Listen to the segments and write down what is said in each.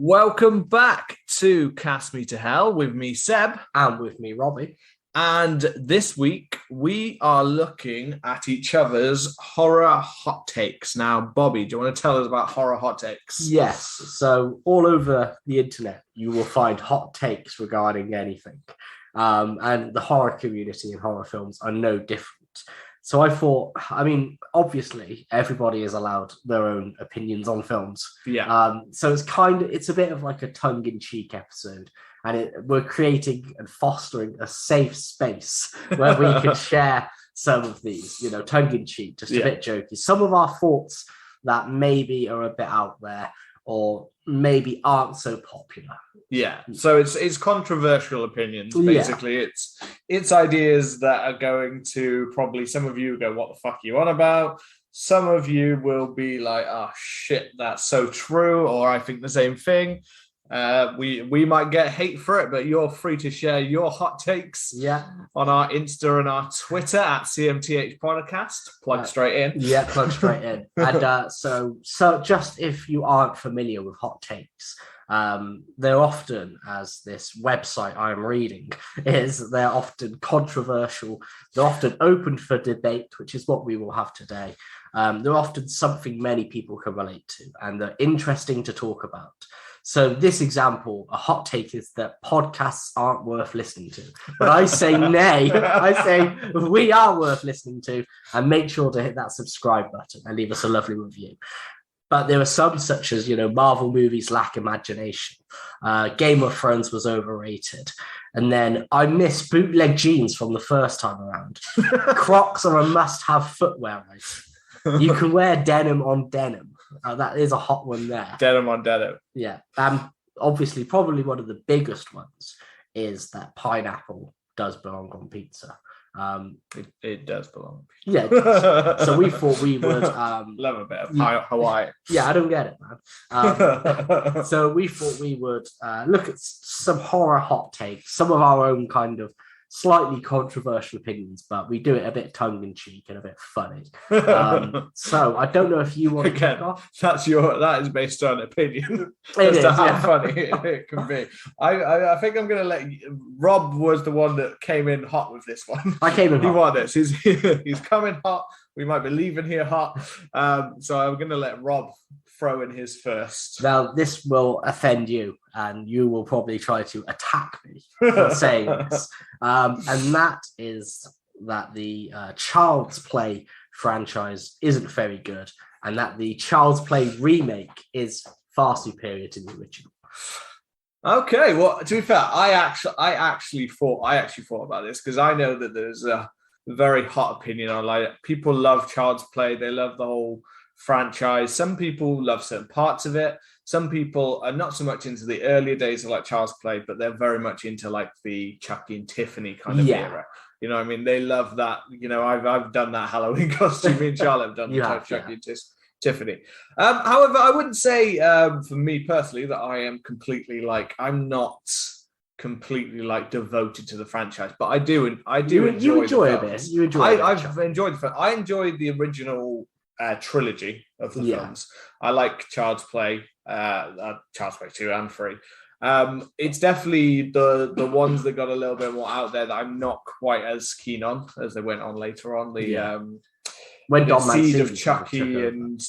Welcome back to Cast Me to Hell with me, Seb. And with me, Robbie. And this week, we are looking at each other's horror hot takes. Now, Bobby, do you want to tell us about horror hot takes? Yes. So all over the internet, you will find hot takes regarding anything. And the horror community and horror films are no different. So I thought, obviously, everybody is allowed their own opinions on films. Yeah. So it's a bit of like a tongue-in-cheek episode. And we're creating and fostering a safe space where we can share some of these, tongue-in-cheek, just a bit jokey. Some of our thoughts that maybe are a bit out there or maybe aren't so popular. Yeah, so it's controversial opinions, basically. Yeah. It's ideas that are going to probably, some of you go, what the fuck are you on about? Some of you will be like, oh shit, that's so true, or I think the same thing. We might get hate for it, but you're free to share your hot takes on our Insta and our Twitter at CMTH Podcast. Plug straight in. Yeah, plug straight in. And so just if you aren't familiar with hot takes, they're often, as this website I'm reading they're often controversial. They're often open for debate, which is what we will have today. They're often something many people can relate to, and they're interesting to talk about. So this example, a hot take is that podcasts aren't worth listening to. But I say nay. I say we are worth listening to, and make sure to hit that subscribe button and leave us a lovely review. But there are some such as, Marvel movies lack imagination. Game of Thrones was overrated. And then I miss bootleg jeans from the first time around. Crocs are a must-have footwear item. You can wear denim on denim. That is a hot one there. Denim on denim. Yeah. Obviously, probably one of the biggest ones is that pineapple does belong on pizza. It does belong. Yeah. So we thought we would love a bit of Hawaii. Yeah, I don't get it, man. So we thought we would look at some horror hot takes, some of our own kind of slightly controversial opinions, but we do it a bit tongue-in-cheek and a bit funny. So I don't know if you want to kick off. That is based on opinion. It is, how funny it can be. I think I'm going to let Rob was the one that came in hot with this one. I came in hot. He won this. He's coming hot. We might be leaving here hot. So I'm going to let Rob throw in his first. Now, this will offend you, and you will probably try to attack me for saying this. And that is that the Child's Play franchise isn't very good, and that the Child's Play remake is far superior to the original. Okay, well, to be fair, I actually thought about this because I know that there's a very hot opinion on, like, people love Child's Play. They love the whole franchise. Some people love certain parts of it. Some people are not so much into the earlier days of like Child's Play, but they're very much into like the Chucky and Tiffany kind of era. You know what I mean? They love that. I've done that Halloween costume. Me and Charlotte have done the Chucky and Tiffany. However, I wouldn't say for me personally that I am completely like, I'm not completely like devoted to the franchise, but I do enjoy a bit. You enjoy I've enjoyed the film. I enjoyed the original trilogy of the films. I like Child's Play, Child's Play 2 and 3. It's definitely the ones that got a little bit more out there that I'm not quite as keen on as they went on later on. When Don Seed of Chucky and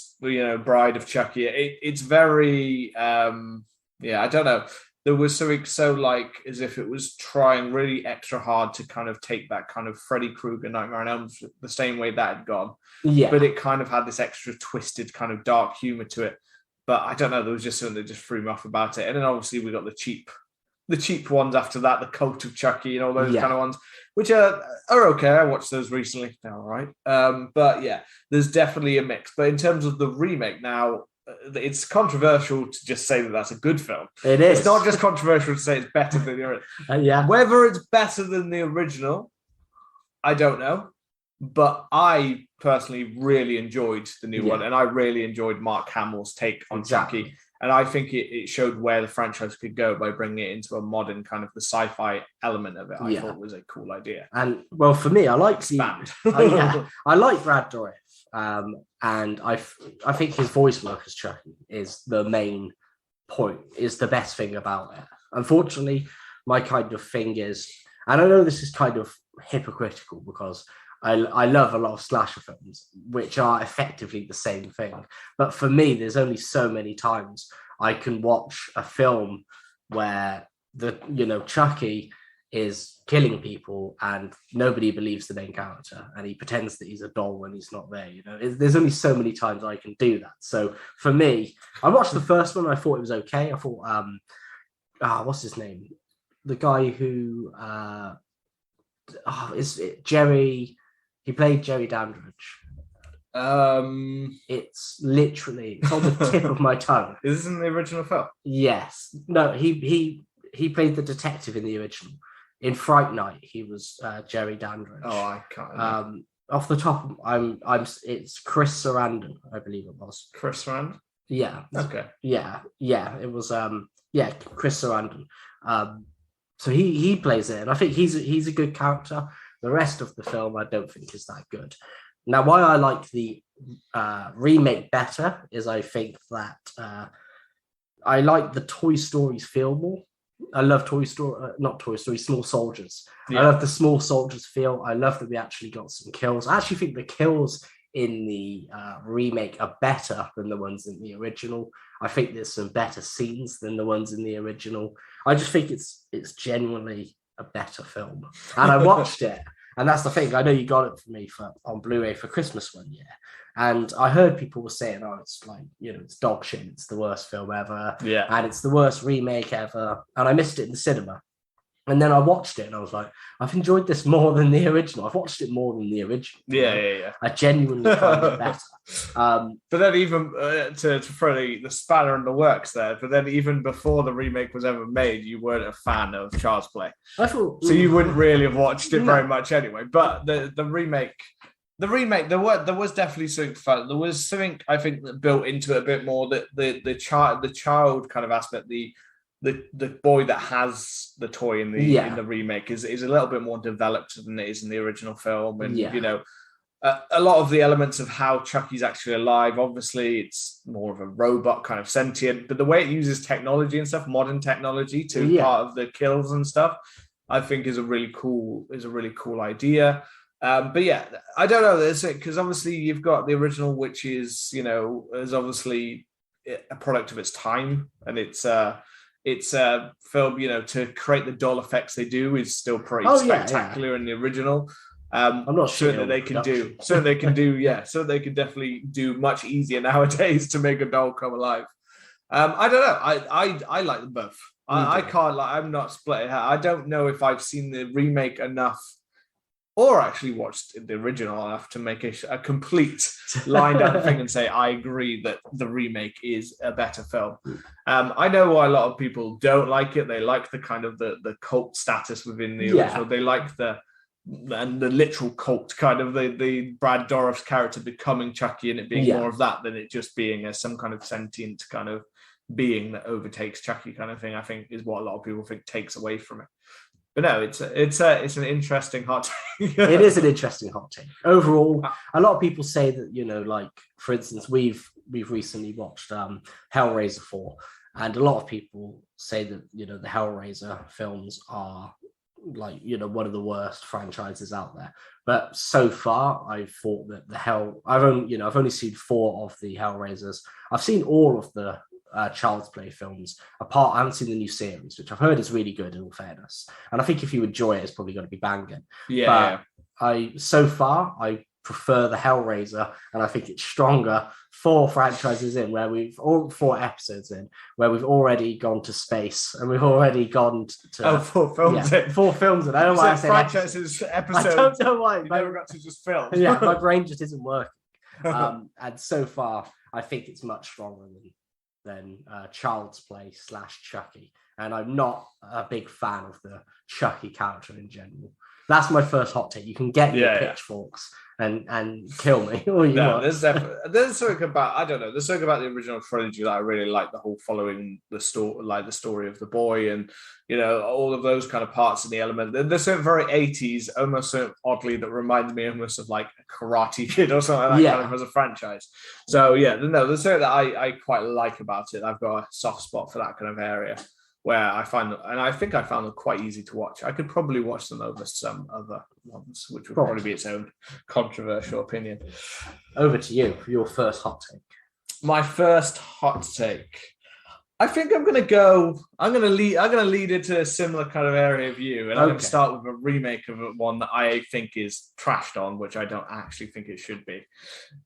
Bride of Chucky. It's very I don't know. There was something so like as if it was trying really extra hard to kind of take that kind of Freddy Krueger Nightmare on Elm Street the same way that had gone. Yeah. But it kind of had this extra twisted kind of dark humor to it. But I don't know, there was just something that just threw me off about it. And then obviously we got the cheap ones after that, the Cult of Chucky and all those kind of ones, which are okay. I watched those recently. They're all right. But yeah, there's definitely a mix. But in terms of the remake now, it's controversial to just say that that's a good film. It is. It's not just controversial to say it's better than the original. Whether it's better than the original, I don't know. But I personally really enjoyed the new one, and I really enjoyed Mark Hamill's take on Chucky. And I think it showed where the franchise could go by bringing it into a modern kind of the sci-fi element of it. I thought it was a cool idea. And well, for me, I like I like Brad Dourif. And I think his voice work as Chucky is the main point is the best thing about it. Unfortunately, my kind of thing is, and I know this is kind of hypocritical because I love a lot of slasher films, which are effectively the same thing. But for me, there's only so many times I can watch a film where Chucky is killing people and nobody believes the main character and he pretends that he's a doll when he's not there. There's only so many times I can do that. So for me, I watched the first one. I thought it was okay. I thought, what's his name? The guy who is it Jerry? He played Jerry Dandridge. It's on the tip of my tongue. Is this in the original film? Yes. No, he played the detective in the original. In Fright Night, he was Jerry Dandridge. Oh, I can't remember. Off the top, it's Chris Sarandon, I believe it was. Chris Sarandon? Yeah. Okay. Yeah. It was Chris Sarandon. So he plays it, and I think he's a good character. The rest of the film, I don't think is that good. Now, why I like the remake better is I think that I like the Toy Stories feel more. I love not Toy Story, Small Soldiers. Yeah. I love the Small Soldiers feel. I love that we actually got some kills. I actually think the kills in the remake are better than the ones in the original. I think there's some better scenes than the ones in the original. I just think it's genuinely a better film. And I watched it, and that's the thing. I know you got it for me on Blu-ray for Christmas one year. And I heard people were saying, oh, it's like, it's dog shit. It's the worst film ever. Yeah. And it's the worst remake ever. And I missed it in the cinema. And then I watched it and I was like, I've enjoyed this more than the original. I've watched it more than the original. Yeah. I genuinely find it better. But then even to throw the spanner in the works there, but then even before the remake was ever made, you weren't a fan of Child's Play. So you wouldn't really have watched it very much anyway. But the remake, there was definitely something fun. There was something I think that built into it a bit more, that the child kind of aspect, the boy that has the toy in the remake is a little bit more developed than it is in the original film. And a lot of the elements of how Chucky's actually alive, obviously it's more of a robot kind of sentient, but the way it uses technology and stuff, modern technology to part of the kills and stuff, I think is a really cool idea. But yeah, I don't know, because obviously you've got the original, which is is obviously a product of its time, and it's a film, to create the doll effects they do is still pretty spectacular in the original. I'm not sure that they can do. So they can definitely do much easier nowadays to make a doll come alive. I don't know. I like them both. I can't I'm not splitting hair. I don't know if I've seen the remake enough, or actually watched the original enough to make a complete line down thing and say, I agree that the remake is a better film. I know why a lot of people don't like it. They like the kind of the cult status within the original. They like the literal cult kind of the Brad Dourif's character becoming Chucky, and it being more of that than it just being some kind of sentient kind of being that overtakes Chucky kind of thing, I think is what a lot of people think takes away from it. But no, it's an interesting hot take. It is an interesting hot take. Overall, a lot of people say that, like, for instance, we've recently watched Hellraiser 4, and a lot of people say that, the Hellraiser films are like, one of the worst franchises out there. But so far, I've thought that I've only seen 4 of the Hellraisers. I've seen all of the Child's Play films. I haven't seen the new series, which I've heard is really good, in all fairness. And I think if you enjoy it, it's probably going to be banging. So far, I prefer the Hellraiser, and I think it's stronger 4 franchises in, where 4 episodes in, where we've already gone to space, and we've already gone to 4 films. 4 films in. I don't know why I said franchises episodes. I don't know why. You never got to just film. My brain just isn't working. And so far, I think it's much stronger than Child's Play / Chucky. And I'm not a big fan of the Chucky character in general. That's my first hot take. You can get your pitchforks and kill me. There's something about, I don't know, there's something about the original trilogy that I really like, the whole following the story, like the story of the boy, and all of those kind of parts in the element. There's something very 80s, almost so oddly, that reminds me almost of like a Karate Kid or something like that, kind of as a franchise. So there's something that I quite like about it. I've got a soft spot for that kind of area, where I find, and I think I found them quite easy to watch. I could probably watch them over some other ones, which would probably be its own controversial opinion. Over to you for your first hot take. My first hot take. I think I'm going to lead into a similar kind of area of you, and I'm going to start with a remake of one that I think is trashed on, which I don't actually think it should be.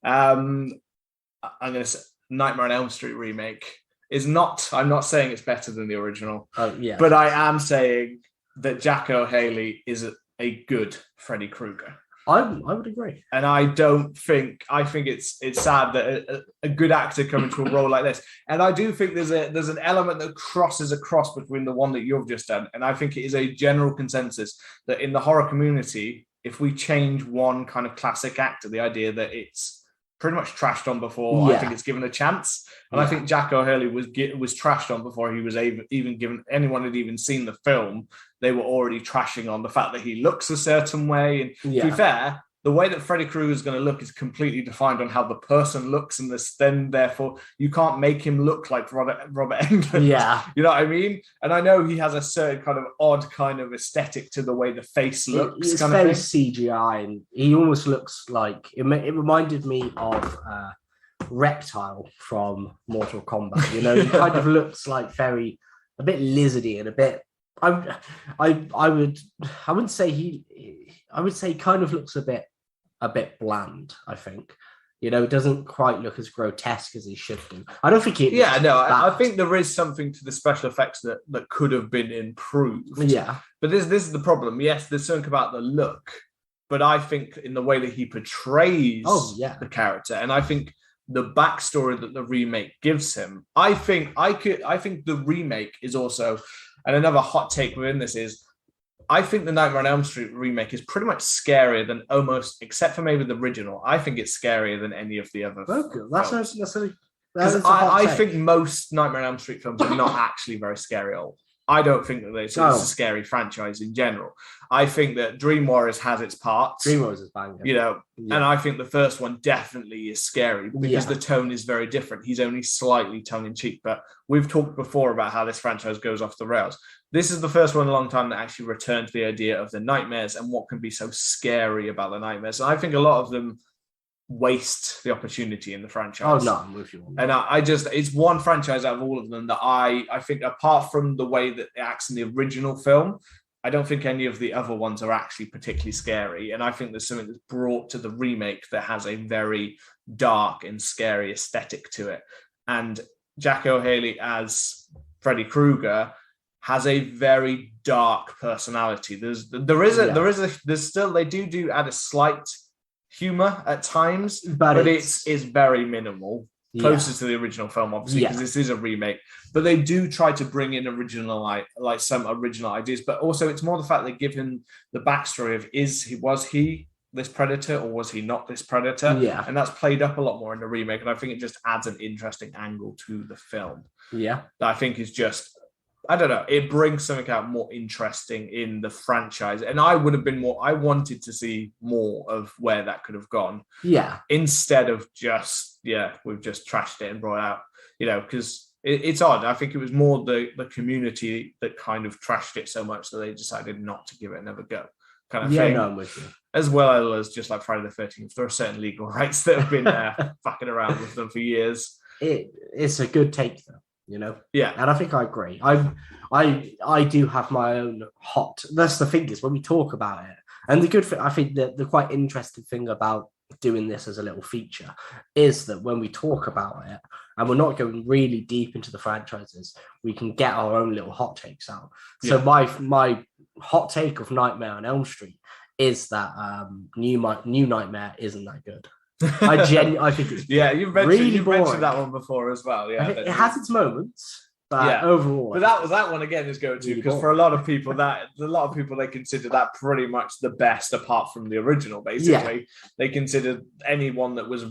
I'm going to say Nightmare on Elm Street remake. I'm not saying it's better than the original, but I am saying that Jack O'Haley is a good Freddy Krueger. I would agree. And I think it's sad that a good actor coming to a role like this. And I do think there's an element that crosses across between the one that you've just done. And I think it is a general consensus that in the horror community, if we change one kind of classic actor, the idea that it's pretty much trashed on before, I think it's given a chance. And I think Jack O'Haley was trashed on before he was even given, anyone had even seen the film. They were already trashing on the fact that he looks a certain way. And to be fair, the way that Freddy Krueger is going to look is completely defined on how the person looks, and then therefore you can't make him look like Robert Englund. Yeah, you know what I mean. And I know he has a certain kind of odd kind of aesthetic to the way the face looks. It's very CGI, and he almost looks like it reminded me of Reptile from Mortal Kombat. He kind of looks like a bit lizardy and a bit. I would say he kind of looks a bit bland. I think, it doesn't quite look as grotesque as he should do. I don't think it. Yeah, no, I think there is something to the special effects that could have been improved. Yeah, but this is the problem. Yes, there's something about the look, but I think in the way that he portrays the character, and I think the backstory that the remake gives him, I think the remake is also. And another hot take within this is, I think the Nightmare on Elm Street remake is pretty much scarier than almost, except for maybe the original. I think it's scarier than any of the other. Okay, I think most Nightmare on Elm Street films are not actually very scary at all. I don't think that it's a scary franchise in general. I think that Dream Warriors has its parts. Dream Warriors is bang. And I think the first one definitely is scary because the tone is very different. He's only slightly tongue-in-cheek, but we've talked before about how this franchise goes off the rails. This is the first one in a long time that actually returned to the idea of the nightmares and what can be so scary about the nightmares. And I think a lot of them waste the opportunity in the franchise. Oh no, I'm with you. And it's one franchise out of all of them that I think, apart from the way that it acts in the original film, I don't think any of the other ones are actually particularly scary. And I think there's something that's brought to the remake that has a very dark and scary aesthetic to it. And Jack O'Haley as Freddy Krueger has a very dark personality. They do add a slight humor at times, but it's very minimal, closer to the original film, obviously, because this is a remake. But they do try to bring in some original ideas, but also it's more the fact they give him the backstory of was he this predator or was he not this predator? And that's played up a lot more in the remake, and I think it just adds an interesting angle to the film. That I think is just, I don't know, it brings something out more interesting in the franchise. And I wanted to see more of where that could have gone. Instead of we've just trashed it and brought out, because it's odd. I think it was more the community that kind of trashed it so much that they decided not to give it another go. Kind of thing. No, I'm with you. As well as just like Friday the 13th, there are certain legal rights that have been fucking around with them for years. It's a good take though. Yeah, and I think I agree. I do have my own hot. That's the thing is when we talk about it, and the good thing, I think that the quite interesting thing about doing this as a little feature is that when we talk about it, and we're not going really deep into the franchises, we can get our own little hot takes out. So my hot take of Nightmare on Elm Street is that new Nightmare isn't that good. I think it's you've mentioned that one before as well. Yeah, it has its moments, But overall, but that one again is going to, because really for a lot of people they consider that pretty much the best apart from the original. Basically, they consider anyone that was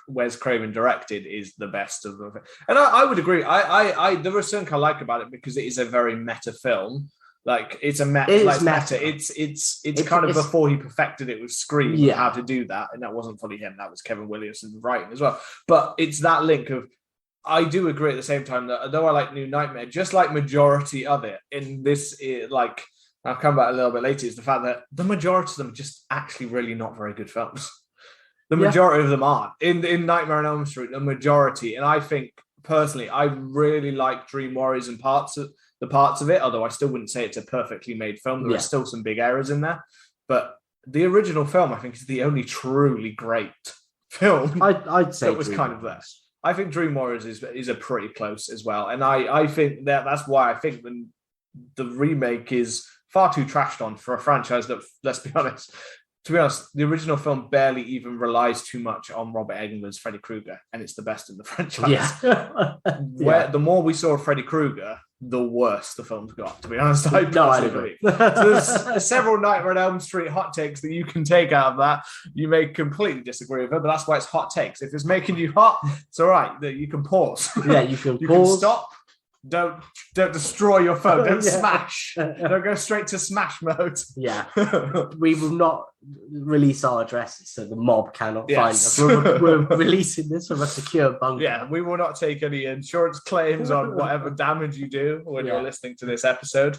Wes Craven directed is the best of them. And I would agree. I there is something I like about it because it is a very meta film. Like it's a meta. It's kind of before he perfected it with Scream, how to do that, and that wasn't fully him. That was Kevin Williamson writing as well. But it's that link of. I do agree at the same time that although I like New Nightmare, just like majority of it in this, like I'll come back a little bit later, is the fact that the majority of them are just actually really not very good films. The majority of them aren't. In Nightmare on Elm Street, the majority, and I think personally, I really like Dream Warriors and parts of it, although I still wouldn't say it's a perfectly made film. There are still some big errors in there. But the original film, I think, is the only truly great film I'd say that was kind of there. I think Dream Warriors is a pretty close as well. And I think that's why I think the remake is far too trashed on for a franchise that, let's be honest, the original film barely even relies too much on Robert Englund's Freddy Krueger, and it's the best in the franchise. The more we saw of Freddy Krueger, the worse the film's got, to be honest. I believe. So there's several Nightmare on Elm Street hot takes that you can take out of that. You may completely disagree with it, but that's why it's hot takes. If it's making you hot, it's all right. You can pause. Yeah, you can pause. Can stop. Don't destroy your phone. Don't smash. Don't go straight to smash mode. Yeah. We will not release our addresses so the mob cannot find us. We're releasing this from a secure bunker. Yeah, we will not take any insurance claims on whatever damage you do when you're listening to this episode.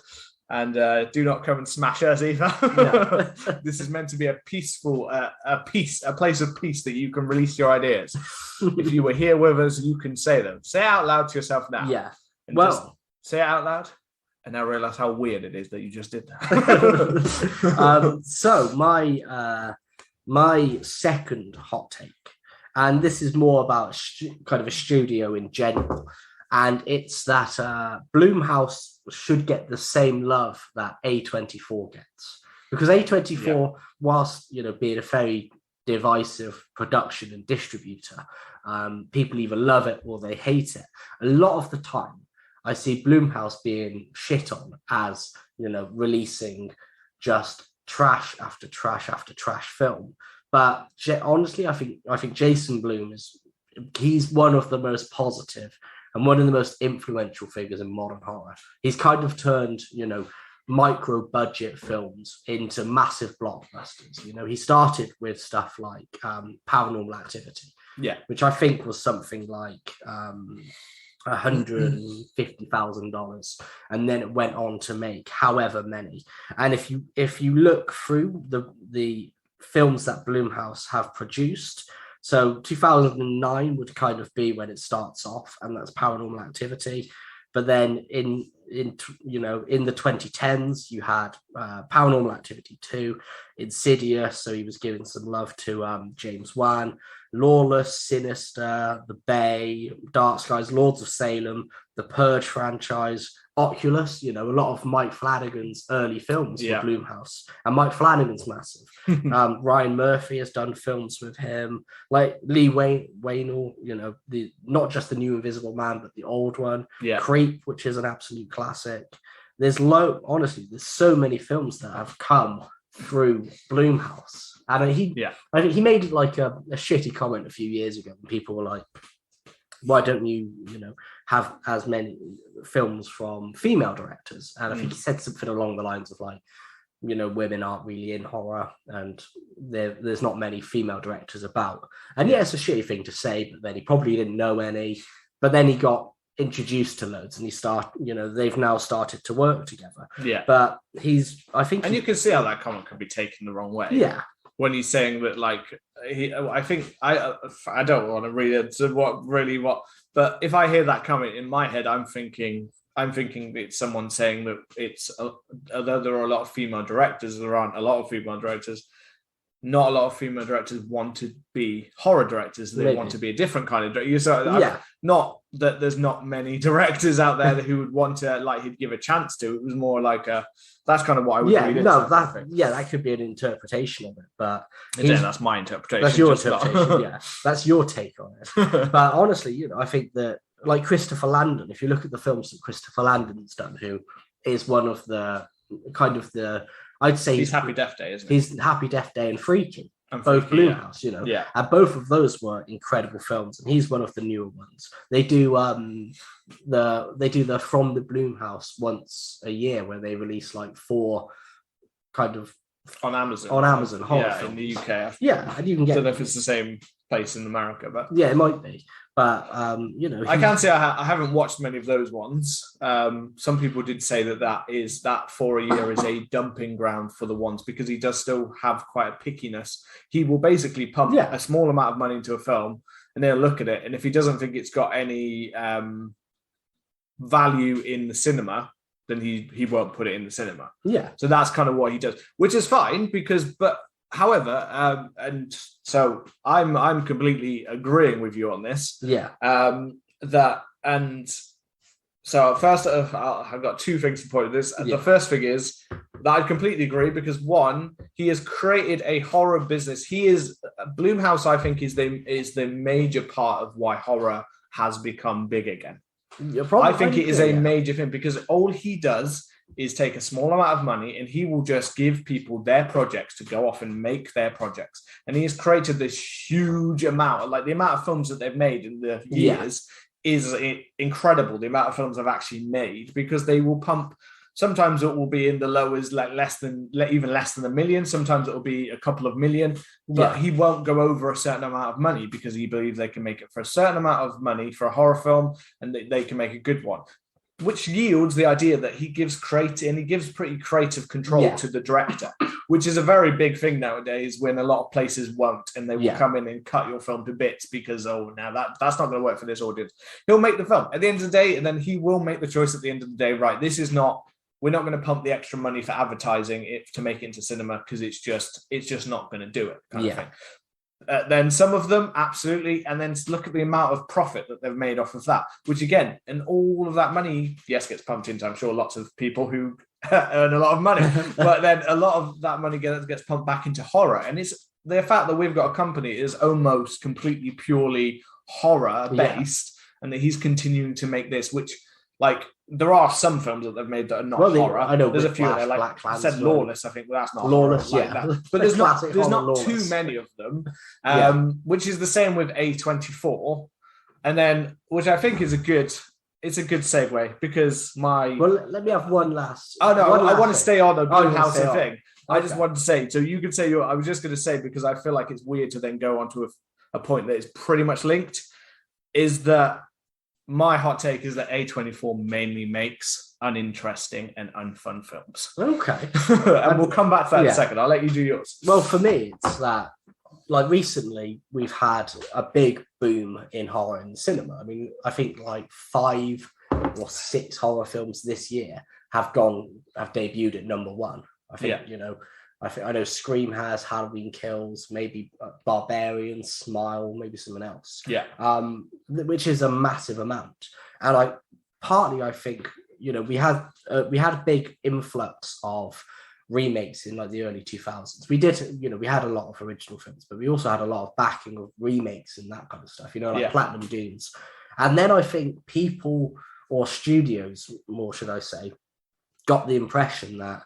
And do not come and smash us either. No. This is meant to be a peaceful, a place of peace that you can release your ideas. If you were here with us, you can say them. Say out loud to yourself now. Yeah. Just say it out loud, and now realize how weird it is that you just did that. So my second hot take, and this is more about kind of a studio in general, and it's that Blumhouse should get the same love that A24 gets, because A24, whilst being a very divisive production and distributor, people either love it or they hate it. A lot of the time, I see Blumhouse being shit on as, releasing just trash after trash after trash film. But honestly, I think Jason Blum he's one of the most positive and one of the most influential figures in modern horror. He's kind of turned, micro budget films into massive blockbusters. He started with stuff like Paranormal Activity, which I think was something like $150,000, and then it went on to make however many. And if you look through the films that Blumhouse have produced, so 2009 would kind of be when it starts off, and that's Paranormal Activity. But then in the 2010s, you had Paranormal Activity 2, Insidious, so he was giving some love to James Wan, Lawless, Sinister, The Bay, Dark Skies, Lords of Salem, the Purge franchise, Oculus, a lot of Mike Flanagan's early films for Blumhouse. And Mike Flanagan's massive. Ryan Murphy has done films with him, like Lee Wainell, not just the new Invisible Man, but the old one. Creep, which is an absolute classic. There's there's so many films that have come through Blumhouse. And I think he made like a shitty comment a few years ago when people were like, why don't you, have as many films from female directors? And I think he said something along the lines of like, women aren't really in horror, and there's not many female directors about. And it's a shitty thing to say, but then he probably didn't know any. But then he got introduced to loads, and they've now started to work together. But and you can see how that comment can be taken the wrong way. When he's saying that, like, I think I don't want to read it to what, but if I hear that comment in my head, I'm thinking it's someone saying that although there are a lot of female directors, there aren't a lot of female directors. Not a lot of female directors want to be horror directors. They want to be a different kind of director. So not that there's not many directors out there who would want to, he'd give a chance to. It was more like that's kind of what I would read. That could be an interpretation of it. But that's my interpretation. That's your interpretation. That's your take on it. But honestly, I think that like Christopher Landon, if you look at the films that Christopher Landon's done, who is one of the kind of the, I'd say he's Happy Death Day, isn't he? He's Happy Death Day and Freaky. And both Freaky, Blumhouse, you know, yeah. And both of those were incredible films, and he's one of the newer ones. They do the From the Blumhouse once a year, where they release like 4 kind of on Amazon horror films. in the UK. Yeah, and you can get. I don't know if it's the same place in America, but yeah, it might be. But you know, I can't say I haven't watched many of those ones. Some people did say that for a year is a dumping ground for the ones, because he does still have quite a pickiness. He will basically pump a small amount of money into a film, and they'll look at it, and if he doesn't think it's got any value in the cinema, then he won't put it in the cinema. Yeah. So that's kind of what he does, which is fine however, and so I'm completely agreeing with you on this. Yeah. So first, I've got 2 things to point at this. The first thing is that I completely agree, because one, he has created a horror business. Blumhouse, I think, is the major part of why horror has become big again. I think it is a major thing, because all he does is take a small amount of money, and he will just give people their projects to go off and make their projects. And he has created this huge amount, like the amount of films that they've made in the years is incredible. The amount of films I've actually made, because they will pump. Sometimes it will be in the lowest, like even less than $1 million. Sometimes it will be a couple of million, but he won't go over a certain amount of money, because he believes they can make it for a certain amount of money for a horror film, and they can make a good one. Which yields the idea that he gives pretty creative control to the director, which is a very big thing nowadays, when a lot of places won't, and they will come in and cut your film to bits because, now that's not going to work for this audience. He'll make the film at the end of the day, and then he will make the choice at the end of the day, right, we're not going to pump the extra money for advertising it to make it into cinema, because it's just not going to do it, kind of thing. Then some of them, absolutely. And then look at the amount of profit that they've made off of that, which again, and all of that money, gets pumped into, I'm sure, lots of people who earn a lot of money, but then a lot of that money gets pumped back into horror. And it's the fact that we've got a company is almost completely purely horror based, and that he's continuing to make this, which, like, there are some films that they've made that are not horror. I know there's a few there, like I said, Lawless. I think that's not Lawless, horror, like that. But there's not too many of them, which is the same with A24, and then which I think is a good segue, because let me have one last. Oh no, I want to stay on the Blumhouse thing. Okay. I just wanted to say, so you could say I was just going to say, because I feel like it's weird to then go on to a point that is pretty much linked, is that my hot take is that A24 mainly makes uninteresting and unfun films. Okay. And we'll come back to that in a second. I'll let you do yours. Well, for me, it's that, like, recently we've had a big boom in horror in the cinema. I mean, I think like 5 or 6 horror films this year have debuted at number 1. I think, I know Scream has, Halloween Kills, maybe Barbarian, Smile, maybe someone else. Yeah. Which is a massive amount. And I think, we had a big influx of remakes in like the early 2000s. We did, we had a lot of original films, but we also had a lot of backing of remakes and that kind of stuff, like Platinum Dunes. And then I think people, or studios, more should I say, got the impression that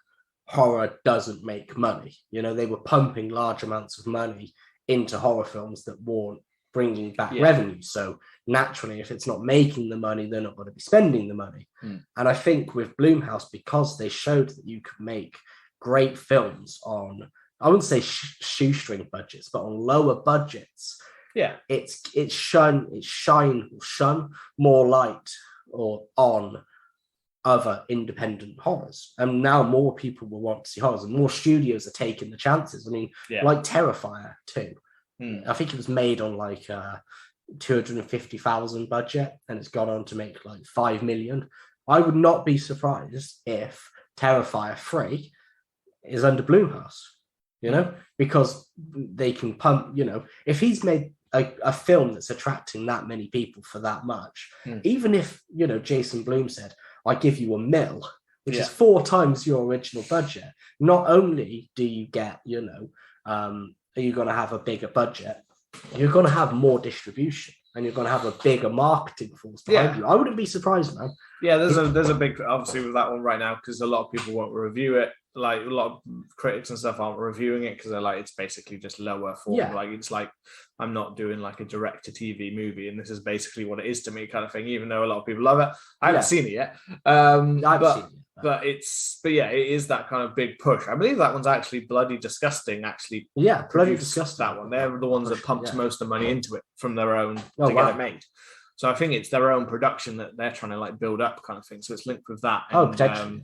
horror doesn't make money. They were pumping large amounts of money into horror films that weren't bringing back revenue. So naturally, if it's not making the money, they're not going to be spending the money. And I think with Blumhouse, because they showed that you could make great films on, I wouldn't say shoestring budgets, but on lower budgets, it's shone more light on other independent horrors, and now more people will want to see horrors, and more studios are taking the chances. I mean, like Terrifier 2, I think it was made on like 250,000 budget, and it's gone on to make like 5 million. I would not be surprised if Terrifier 3 is under Blumhouse, because they can pump. If he's made a film that's attracting that many people for that much, even if Jason Blum said, I give you $1 million, which is 4 times your original budget. Not only do you get, are you going to have a bigger budget, you're going to have more distribution. and you're going to have a bigger marketing force behind you. I wouldn't be surprised, man. Yeah, there's a big, obviously, with that one right now, because a lot of people won't review it. Like, a lot of critics and stuff aren't reviewing it because they're like, it's basically just lower form. Yeah. Like, it's like, I'm not doing like a direct-to-TV movie, and this is basically what it is to me, kind of thing, even though a lot of people love it. I haven't seen it yet. But yeah, it is that kind of big push. I believe that one's actually Bloody Disgusting, actually. Yeah, Bloody Disgusting. That one. They're the ones that pumped most of the money into it from their own to get it made. So I think it's their own production that they're trying to like build up, kind of thing. So it's linked with that. And, potentially.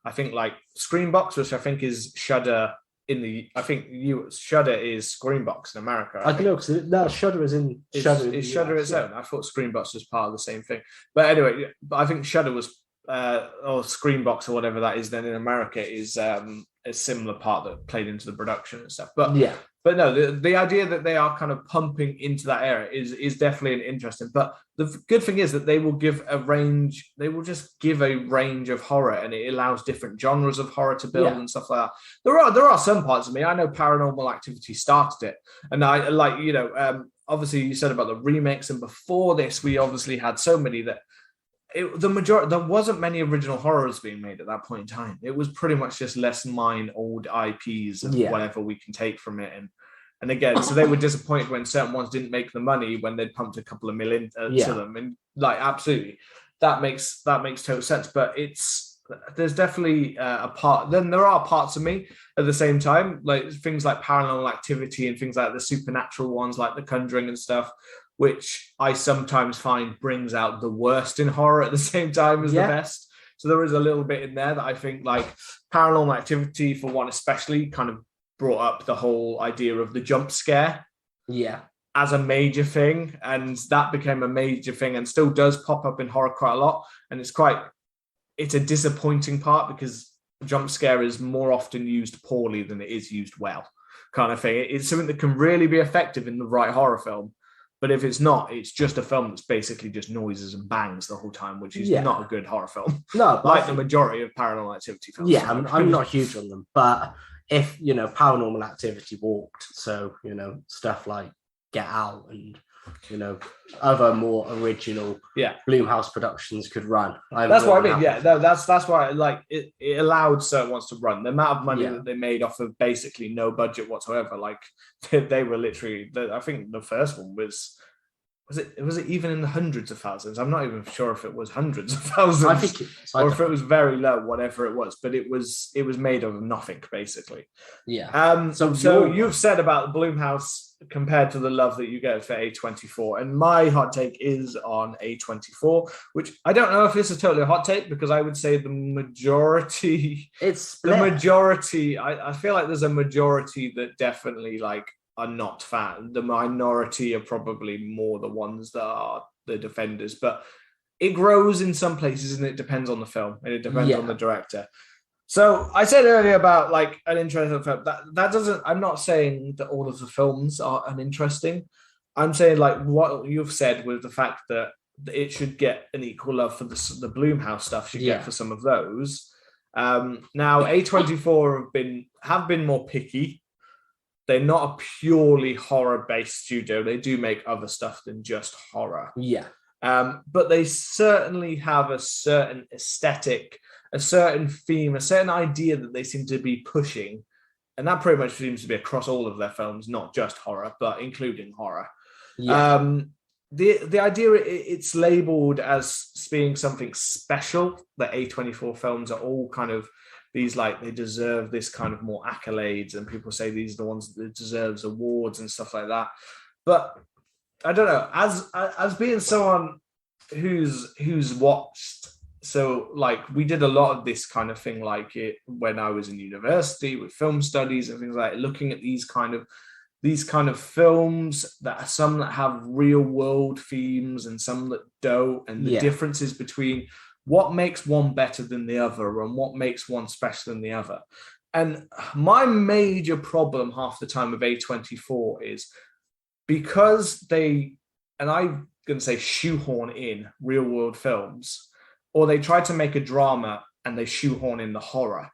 I think like Screenbox, which I think is Shudder Shudder is Screenbox in America. I don't know, because Shudder is in Shudder. Is Shudder its own? I thought Screenbox was part of the same thing. But anyway, I think Shudder was or Screenbox or whatever that is then in America is a similar part that played into the production and stuff. But no, the idea that they are kind of pumping into that area is definitely an interesting. But the good thing is that they will give a range. They will just give a range of horror, and it allows different genres of horror to build and stuff like that. There are some parts of me. I know Paranormal Activity started it, and I like obviously you said about the remakes, and before this we obviously had so many that. There wasn't many original horrors being made at that point in time. It was pretty much just let's mine old IPs and whatever we can take from it. And again, so they were disappointed when certain ones didn't make the money when they'd pumped a couple of million to them. And like, absolutely, that makes total sense. But there's definitely a part. Then there are parts of me at the same time, like things like Paranormal Activity and things like the supernatural ones, like The Conjuring and stuff, which I sometimes find brings out the worst in horror at the same time as the best. So there is a little bit in there that I think, like Paranormal Activity, for one especially, kind of brought up the whole idea of the jump scare as a major thing. And that became a major thing and still does pop up in horror quite a lot. And it's a disappointing part because jump scare is more often used poorly than it is used well, kind of thing. It's something that can really be effective in the right horror film. But if it's not, it's just a film that's basically just noises and bangs the whole time, which is not a good horror film. No, like the majority of Paranormal Activity films. Yeah, I'm not huge on them. But if, Paranormal Activity walked, so, stuff like Get Out and, other more original Blumhouse productions could run. That's what I mean. Yeah, that's why like it allowed certain ones to run. The amount of money that they made off of basically no budget whatsoever. Like they were literally. I think the first one was it even in the hundreds of thousands? I'm not even sure if it was hundreds of thousands. I think or if it was very low, whatever it was. But it was made of nothing basically. Yeah. So you've said about Blumhouse compared to the love that you get for A24, and my hot take is on A24, which I don't know if this is totally a hot take because I would say the majority. It's split. The majority. I feel like there's a majority that definitely like are not fan. The minority are probably more the ones that are the defenders, but it grows in some places and it depends on the film and it depends on the director. So I said earlier about like an interesting film. That doesn't. I'm not saying that all of the films are uninteresting. I'm saying like what you've said with the fact that it should get an equal love for the Blumhouse stuff should get for some of those. Now A24 have been more picky. They're not a purely horror-based studio. They do make other stuff than just horror. Yeah. But they certainly have a certain aesthetic, a certain theme, a certain idea that they seem to be pushing. And that pretty much seems to be across all of their films, not just horror, but including horror. Yeah. The idea it's labeled as being something special, that A24 films are all kind of these, like, they deserve this kind of more accolades, and people say these are the ones that deserves awards and stuff like that. But I don't know, as being someone who's watched, so like we did a lot of this kind of thing like it when I was in university with film studies and things like that, looking at these kind of films that are some that have real world themes and some that don't, and the differences between what makes one better than the other and what makes one special than the other. And my major problem half the time with A24 is because they, and I'm going to say shoehorn in real world films, or they try to make a drama and they shoehorn in the horror.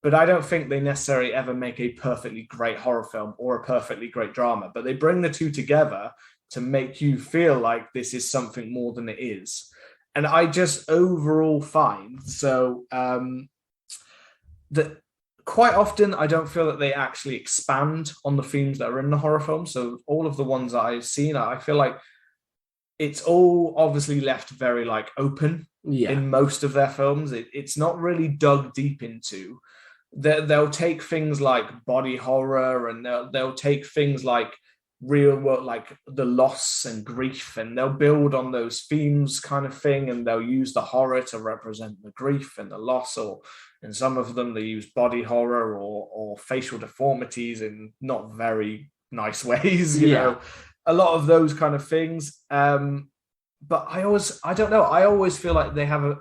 But I don't think they necessarily ever make a perfectly great horror film or a perfectly great drama, but they bring the two together to make you feel like this is something more than it is. And I just overall find that quite often I don't feel that they actually expand on the themes that are in the horror film. So all of the ones that I've seen, I feel like it's all obviously left very like open in most of their films. It's not really dug deep into. They'll take things like body horror, and they'll take things like real world, like the loss and grief, and they'll build on those themes kind of thing, and they'll use the horror to represent the grief and the loss, or in some of them they use body horror or facial deformities in not very nice ways, you know, a lot of those kind of things. But I don't know, I always feel like they have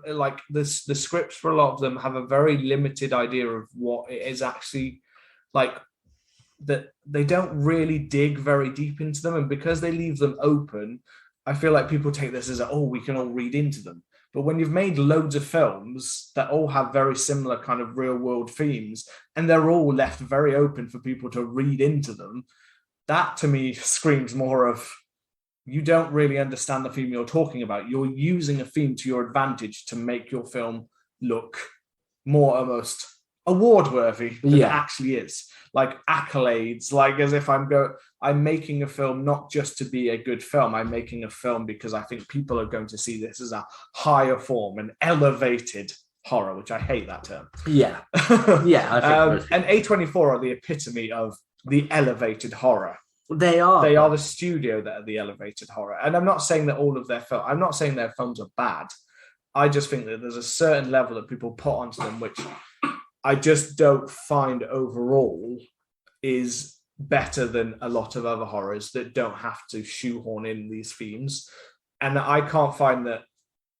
the scripts for a lot of them have a very limited idea of what it is actually like, that they don't really dig very deep into them. And because they leave them open, I feel like people take this as we can all read into them. But when you've made loads of films that all have very similar kind of real world themes, and they're all left very open for people to read into them, that to me screams more of, you don't really understand the theme you're talking about. You're using a theme to your advantage to make your film look more almost award-worthy than it actually is. Like accolades, like as if I'm making a film not just to be a good film. I'm making a film because I think people are going to see this as a higher form, an elevated horror, which I hate that term. Yeah. I think and A24 are the epitome of the elevated horror. They are the studio that are the elevated horror. And I'm not saying that all of their I'm not saying their films are bad. I just think that there's a certain level that people put onto them, which I just don't find overall is better than a lot of other horrors that don't have to shoehorn in these themes. And I can't find that.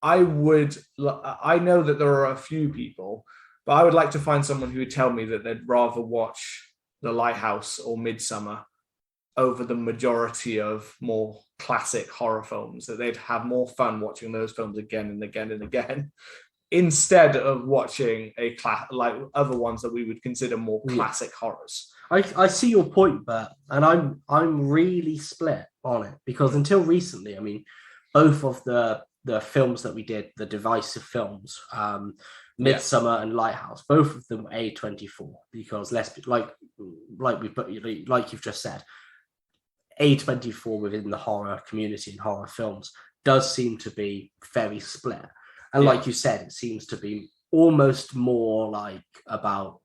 I know that there are a few people, but I would like to find someone who would tell me that they'd rather watch The Lighthouse or Midsummer over the majority of more classic horror films, that they'd have more fun watching those films again and again and again, instead of watching like other ones that we would consider more classic horrors. I see your point, Bert, and I'm really split on it, because until recently, I mean, both of the films that we did, the divisive films, Midsummer and Lighthouse, both of them A24, because like you've just said, A24 within the horror community and horror films does seem to be very split. And like you said, it seems to be almost more like about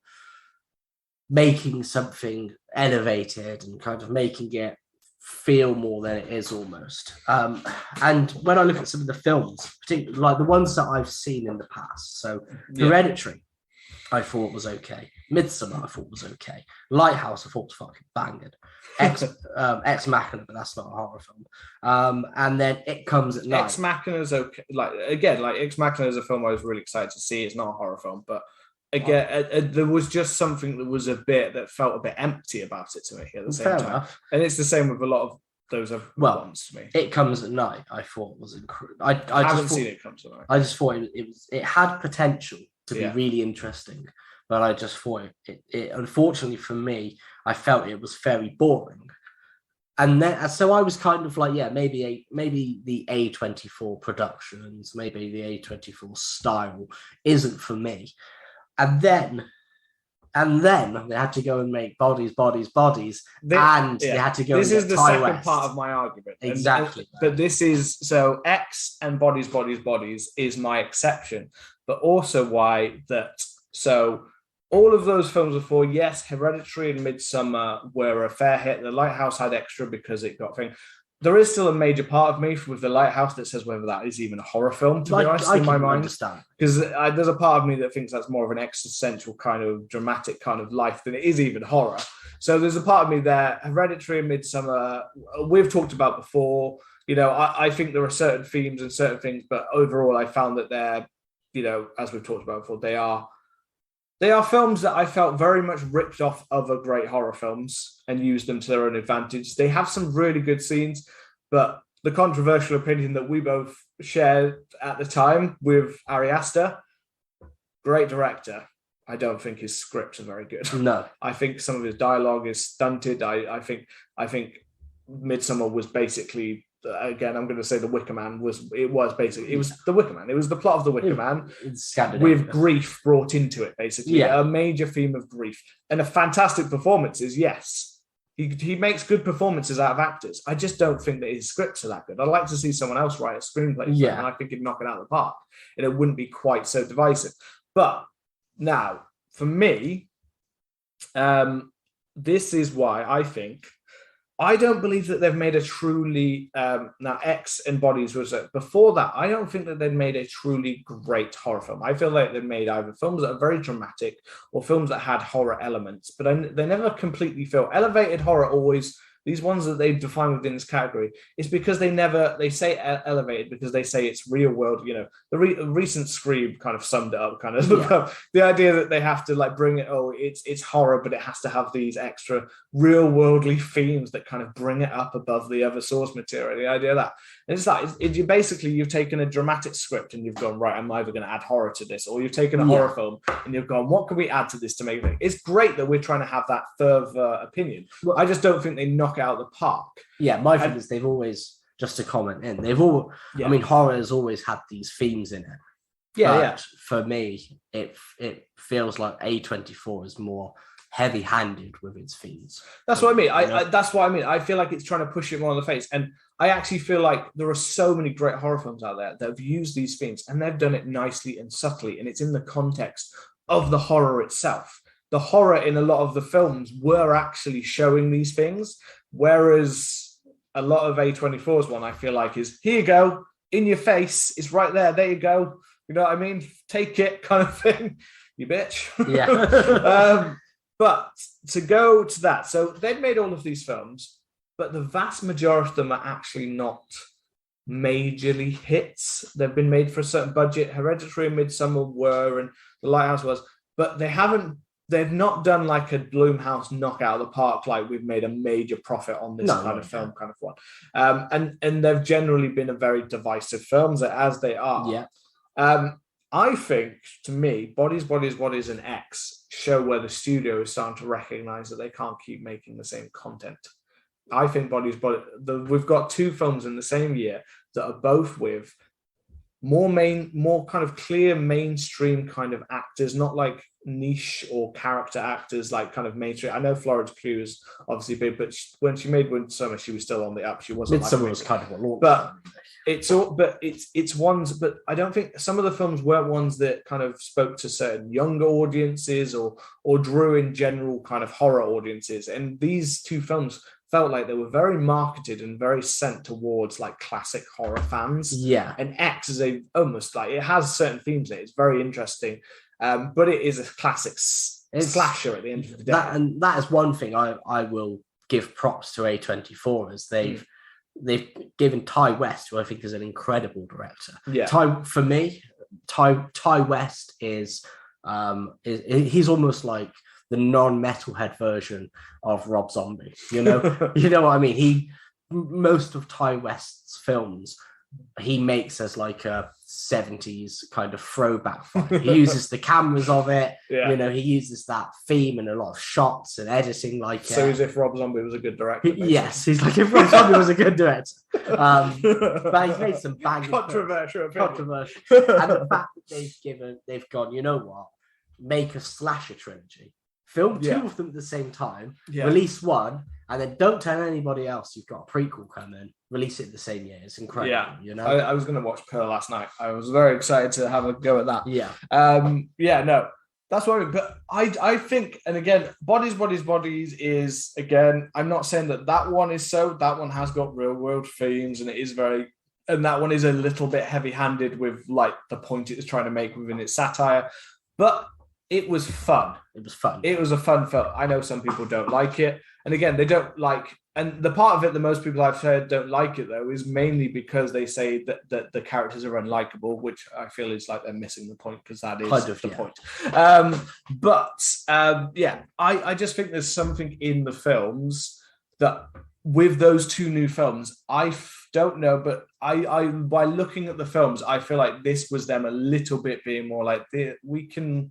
making something elevated and kind of making it feel more than it is almost. And when I look at some of the films, particularly like the ones that I've seen in the past, so Hereditary, I thought was okay. Midsummer, I thought was okay. Lighthouse, I thought was fucking banging. Ex Machina, but that's not a horror film. And then It Comes at Night. Ex Machina is okay. Like Ex Machina is a film I was really excited to see. It's not a horror film, but again, there was just something that felt a bit empty about it to me at the same time. Enough. And it's the same with a lot of those other ones to me. It Comes at Night, I thought was incredible. I haven't seen It Comes at Night. I just thought it had potential to be really interesting, but I just thought it unfortunately for me, I felt it was very boring. And then, so I was kind of like, maybe the A24 productions, maybe the A24 style isn't for me. And then they had to go and make Bodies, they had to go. This and is the Ty second West. part of my argument, exactly. But this is so X and Bodies is my exception, but also why that. So all of those films before, yes, Hereditary and Midsummer were a fair hit. The Lighthouse had extra because it got thing. There is still a major part of me with The Lighthouse that says whether that is even a horror film, to be honest, in my mind. Because there's a part of me that thinks that's more of an existential kind of dramatic kind of life than it is even horror. So there's a part of me there. Hereditary and Midsummer, we've talked about before. You know, I think there are certain themes and certain things, but overall I found that they're, you know, as we've talked about before, they are films that I felt very much ripped off other great horror films and used them to their own advantage. They have some really good scenes, but the controversial opinion that we both shared at the time with Ari Aster, great director. I don't think his scripts are very good. No. I think some of his dialogue is stunted. I think Midsummer was basically, again, I'm going to say The Wicker Man was The Wicker Man. It was the plot of The Wicker Man with grief brought into it, basically. Yeah. A major theme of grief. And a fantastic performances, yes. He makes good performances out of actors. I just don't think that his scripts are that good. I'd like to see someone else write a screenplay for him, and I think he'd knock it out of the park. And it wouldn't be quite so divisive. But now, for me, this is why I don't believe that they've made a truly now X and Bodies was before that. I don't think that they've made a truly great horror film. I feel like they've made either films that are very dramatic or films that had horror elements, but they never completely feel elevated horror. Always these ones that they define within this category is because they say elevated because they say it's real world. The recent Scream kind of summed it up. Kind of the idea that they have to like bring it. Oh, it's horror, but it has to have these extra real worldly themes that kind of bring it up above the other source material. The idea of that. And it's like you've taken a dramatic script and you've gone, right, I'm either going to add horror to this, or you've taken a horror film and you've gone, what can we add to this to make it? It's great that we're trying to have that further opinion. Well, I just don't think they knock it out of the park. Yeah, my thing is they've always, just to comment in, I mean, horror has always had these themes in it. But for me, it feels like A24 is more heavy-handed with its themes. That's what I mean. That's what I mean. I feel like it's trying to push it more in the face. And I actually feel like there are so many great horror films out there that have used these themes and they've done it nicely and subtly. And it's in the context of the horror itself. The horror in a lot of the films were actually showing these things. Whereas a lot of A24's one, I feel like, is, here you go, in your face. It's right there. There you go. You know what I mean? Take it kind of thing. You bitch. Yeah. But to go to that, so they've made all of these films, but the vast majority of them are actually not majorly hits. They've been made for a certain budget. Hereditary and Midsommar were, and The Lighthouse was, but they've not done like a Blumhouse knock out of the park, like we've made a major profit on this kind of film kind of one. And they've generally been a very divisive films as they are. Yeah. I think, to me, Bodies, and X show where the studio is starting to recognize that they can't keep making the same content. I think we've got two films in the same year that are both with more kind of clear mainstream kind of actors, not like niche or character actors like kind of mainstream. I know Florence Pugh is obviously big, but when she made Midsommar, she was still on the up. She wasn't. Midsommar was kind of a launch. But it's ones, but I don't think some of the films weren't ones that kind of spoke to certain younger audiences or drew in general kind of horror audiences. And these two films felt like they were very marketed and very sent towards like classic horror fans. Yeah. And X is almost like, it has certain themes in it. It's very interesting. But it is a classic slasher at the end of the day. And that is one thing I will give props to A24 as they've given Ty West, who I think is an incredible director. Yeah. For me, Ty West is he's almost like the non-metalhead version of Rob Zombie. You know what I mean? Most of Ty West's films he makes as like a 70s kind of throwback fight. He uses the cameras of it. Yeah. He uses that theme and a lot of shots and editing like so as if Rob Zombie was a good director, basically. Yes, he's like if Rob Zombie was a good director. But he's made some banging controversial and the fact that they've gone, you know what, make a slasher trilogy, film two of them at the same time, release one, and then don't tell anybody else you've got a prequel coming. Release it the same year. It's incredible. Yeah, I was going to watch Pearl last night. I was very excited to have a go at that. Yeah. No, that's what I mean. But I think, and again, Bodies is, again, I'm not saying that one is so. That one has got real world themes, and it is and that one is a little bit heavy handed with like the point it was trying to make within its satire. But it was fun. It was fun. It was a fun film. I know some people don't like it. And again, they don't like, and the part of it that most people I've heard don't like it though is mainly because they say that the characters are unlikable, which I feel is like they're missing the point because that is kind of the point. I just think there's something in the films that with those two new films, I don't know, but I by looking at the films, I feel like this was them a little bit being more like we can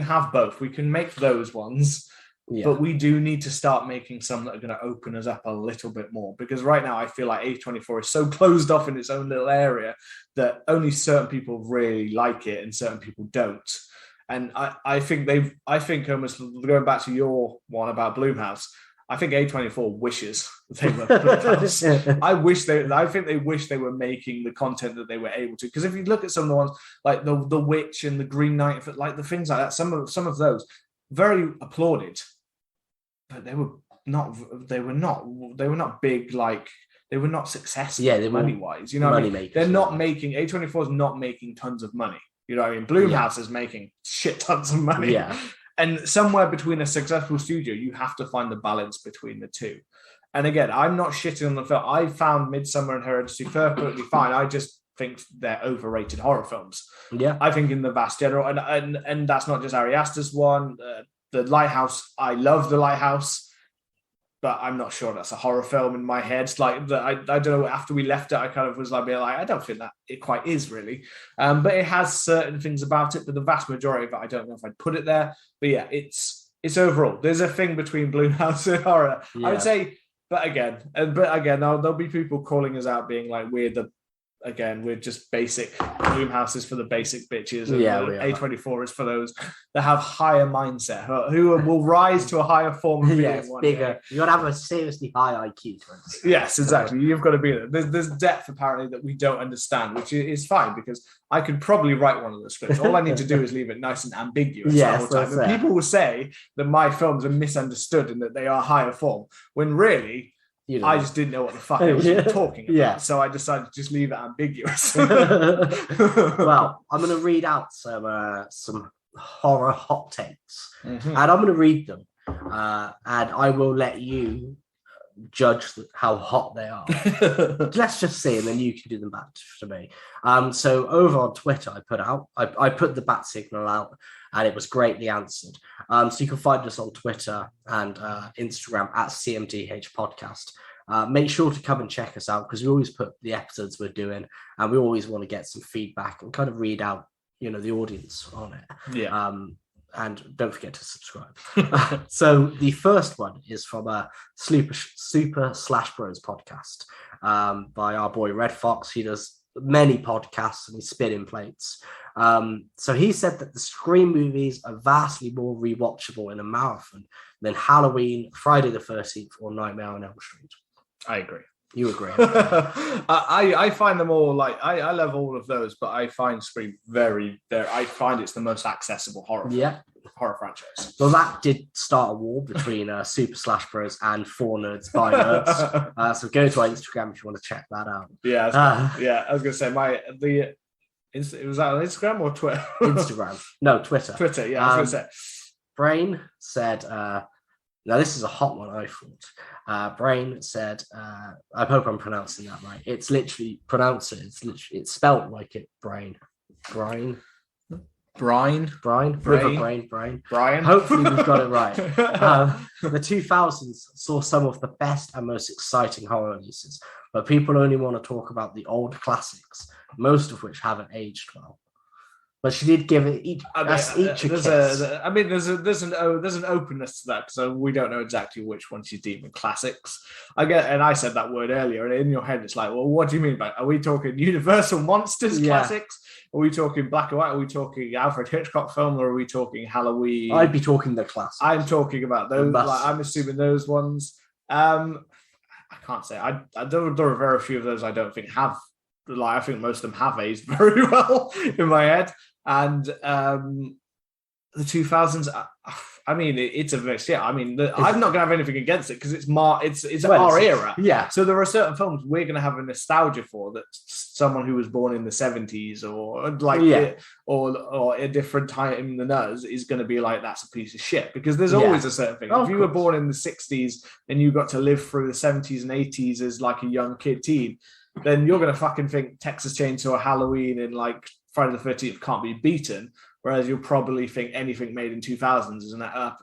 have both. We can make those ones. But we do need to start making some that are going to open us up a little bit more, because right now I feel like A24 is so closed off in its own little area that only certain people really like it and certain people don't. And I think almost going back to your one about Blumhouse, I think A24 wishes they were Blumhouse. I think they wish they were making the content that they were able to. Because if you look at some of the ones like the Witch and the Green Knight, like the things like that, some of those very applauded, but they were not big, like they were not successful money wise. You know, what I mean? They're not making A24 is not making tons of money. You know, what I mean, Blumhouse is making shit tons of money. Yeah. And somewhere between a successful studio, you have to find the balance between the two. And again, I'm not shitting on the film. I found Midsummer and Hereditary perfectly fine. I just think they're overrated horror films. Yeah. I think in the vast general, and that's not just Ari Aster's one. The Lighthouse, I love The Lighthouse, but I'm not sure that's a horror film in my head. Like I don't know. After we left it, I kind of was like, I don't think that it quite is really. But it has certain things about it. But the vast majority of it, I don't know if I'd put it there. But yeah, it's overall. There's a thing between Blumhouse and horror. Yeah. I would say, but again, there'll be people calling us out, being like, we're just basic. Blumhouse is for the basic bitches, and A24 is for those that have higher mindset, who will rise to a higher form of being one bigger. day. You got to have a seriously high IQ to understand. Yes, exactly. You've got to be there. There's depth apparently that we don't understand, which is fine, because I could probably write one of the scripts. All I need to do is leave it nice and ambiguous the whole time. And people will say that my films are misunderstood and that they are higher form, when really, I just didn't know what the fuck I was talking about. Yeah. So I decided to just leave it ambiguous. Well, I'm going to read out some horror hot takes, and I'm going to read them, and I will let you judge how hot they are. Let's just see, and then you can do them back to me. So over on Twitter, I put the bat signal out, and it was greatly answered. So you can find us on Twitter and Instagram at CMDH Podcast. Make sure to come and check us out, because we always put the episodes we're doing, and we always want to get some feedback and kind of read out, the audience on it. Yeah. And don't forget to subscribe. So the first one is from a Super Slash Bros podcast by our boy Red Fox. He does many podcasts and he's spinning plates. So he said that the Scream movies are vastly more rewatchable in a marathon than Halloween, Friday the 13th, or Nightmare on Elm Street. I agree. You agree? I find them all, like, I love all of those, but I find Scream I find it's the most accessible horror franchise. Well, that did start a war between Super Slash Bros and 4 Nerds by Nerds. So go to our Instagram if you want to check that out. Yeah, I was going to say was that on Instagram or Twitter? Instagram. No, Twitter. Twitter, yeah, I was going to say. Brain said, now this is a hot one, I thought. Brain said, I hope I'm pronouncing that right. It's literally, pronounce it. It's spelt like it, Brain. Brian. Hopefully we've got it right. The 2000s saw some of the best and most exciting horror releases, but people only want to talk about the old classics, most of which haven't aged well. But she did give it each a kiss. There's an openness to that, so we don't know exactly which ones she's deeming classics. And I said that word earlier, and in your head it's like, well, what do you mean by? Are we talking Universal Monsters classics? Are we talking black and white? Are we talking Alfred Hitchcock film, or are we talking Halloween? I'd be talking the classics. I'm talking about those. I'm assuming those ones. I can't say. There are very few of those I don't think have. I think most of them have aged very well in my head. And the 2000s, I mean, it's a mix. Yeah, I mean, I'm not going to have anything against it because it's our era. Yeah. So there are certain films we're going to have a nostalgia for, that someone who was born in the 70s or a different time than us is going to be like, that's a piece of shit, because there's always a certain thing. If you were born in the 60s and you got to live through the 70s and 80s as like a young teen, then you're going to fucking think Texas Chainsaw, Halloween, and like Friday the 13th can't be beaten. Whereas you'll probably think anything made in 2000s is a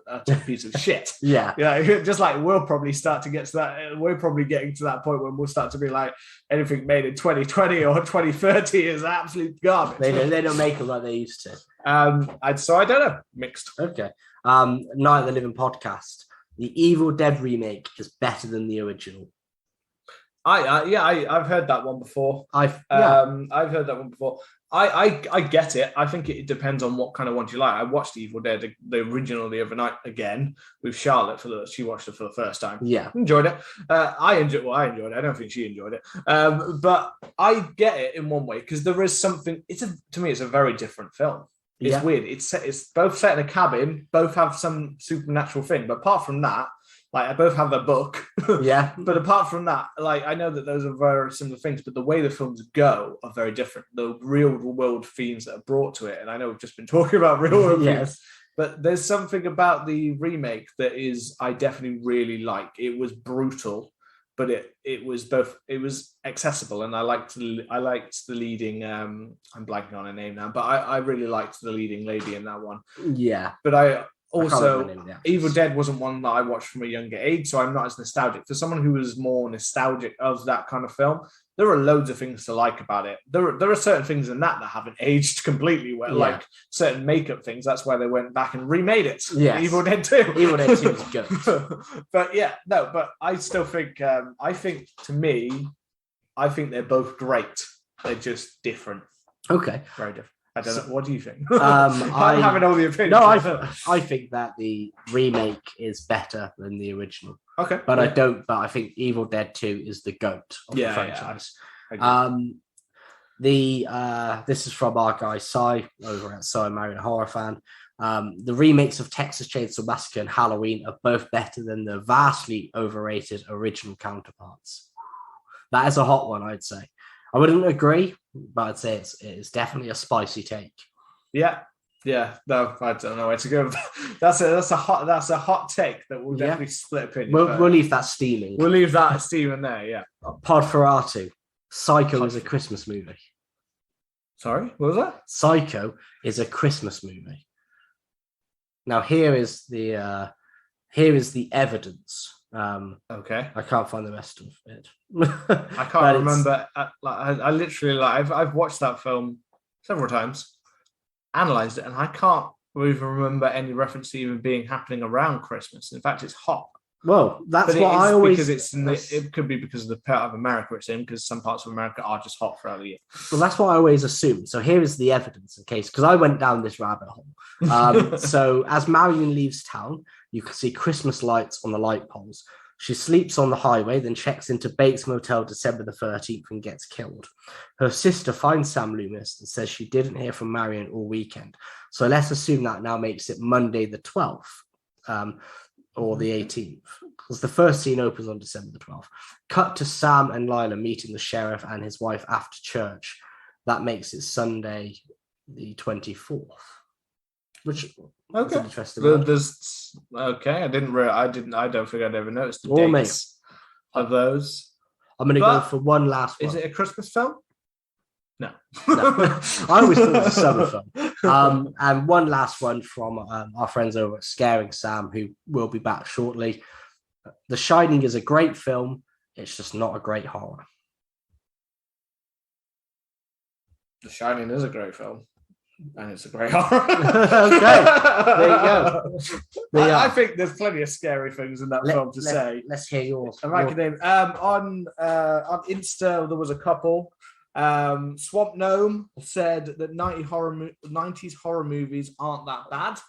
piece of shit. Yeah. Just like we'll probably start to get to that. We're probably getting to that point when we'll start to be like, anything made in 2020 or 2030 is absolute garbage. They don't make them like they used to. So I don't know. Mixed. Okay. Night of the Living podcast. The Evil Dead remake is better than the original. I've heard that one before. I've heard that one before. I get it. I think it depends on what kind of one you like. I watched Evil Dead, the original, the other night again with Charlotte she watched it for the first time. Yeah, enjoyed it. I enjoyed it. I don't think she enjoyed it. But I get it in one way because there is something. To me, it's a very different film. It's weird. It's both set in a cabin. Both have some supernatural thing, but apart from that. Like, I both have a book. Yeah. But apart from that, like, I know that those are very similar things, but the way the films go are very different. The real world themes that are brought to it. And I know we've just been talking about real world themes, but there's something about the remake that I definitely really like. It was brutal, but it was accessible. And I liked the leading, I'm blanking on her name now, but I really liked the leading lady in that one. Yeah. But also, Evil Dead wasn't one that I watched from a younger age, so I'm not as nostalgic. For someone who was more nostalgic of that kind of film, there are loads of things to like about it. There are certain things in that haven't aged completely well, like certain makeup things. That's why they went back and remade it. Yes. Evil Dead 2. Evil Dead 2 is good. But I still think, I think they're both great. They're just different. Okay. Very different. I don't know. What do you think? I'm having all the opinions. No, I think that the remake is better than the original. Okay. But I think Evil Dead 2 is the GOAT of the franchise. This is from our guy Cy over at So Marion Horror Fan. The remakes of Texas Chainsaw Massacre and Halloween are both better than the vastly overrated original counterparts. That is a hot one, I'd say. I wouldn't agree, but I'd say it's definitely a spicy take. Yeah. No, I don't know where to go with that. That's a hot take that will definitely split opinion. We'll leave that steaming. We'll leave that steaming there. Yeah. Podferratu. Psycho is a Christmas movie. Sorry, what was that? Psycho is a Christmas movie. Now here is the evidence. Okay. I can't find the rest of it. I can't remember. I literally I've watched that film several times, analysed it, and I can't even remember any reference to even being happening around Christmas. In fact, it's hot. Well, that's what I always. Because it could be because of the part of America it's in, because some parts of America are just hot throughout the year. Well, that's what I always assume. So here is the evidence in case, because I went down this rabbit hole. So as Marion leaves town, you can see Christmas lights on the light poles. She sleeps on the highway, then checks into Bates Motel December the 13th and gets killed. Her sister finds Sam Loomis and says she didn't hear from Marion all weekend. So let's assume that now makes it Monday the 12th. Or the 18th, because the first scene opens on December the 12th. Cut to Sam and Lila meeting the sheriff and his wife after church. That makes it Sunday the 24th. Which is interesting. Okay, I don't think I'd ever noticed the dates of those. I'm going to go for one last one. Is it a Christmas film? No. I always thought it was a summer film. And one last one from our friends over at Scaring Sam, who will be back shortly. The Shining is a great film. It's just not a great horror. The Shining is a great film. And it's a great horror. Okay, there you go. I think there's plenty of scary things in that film to say. Let's hear yours. On Insta, there was a couple. Swamp Gnome said that 90s horror movies aren't that bad.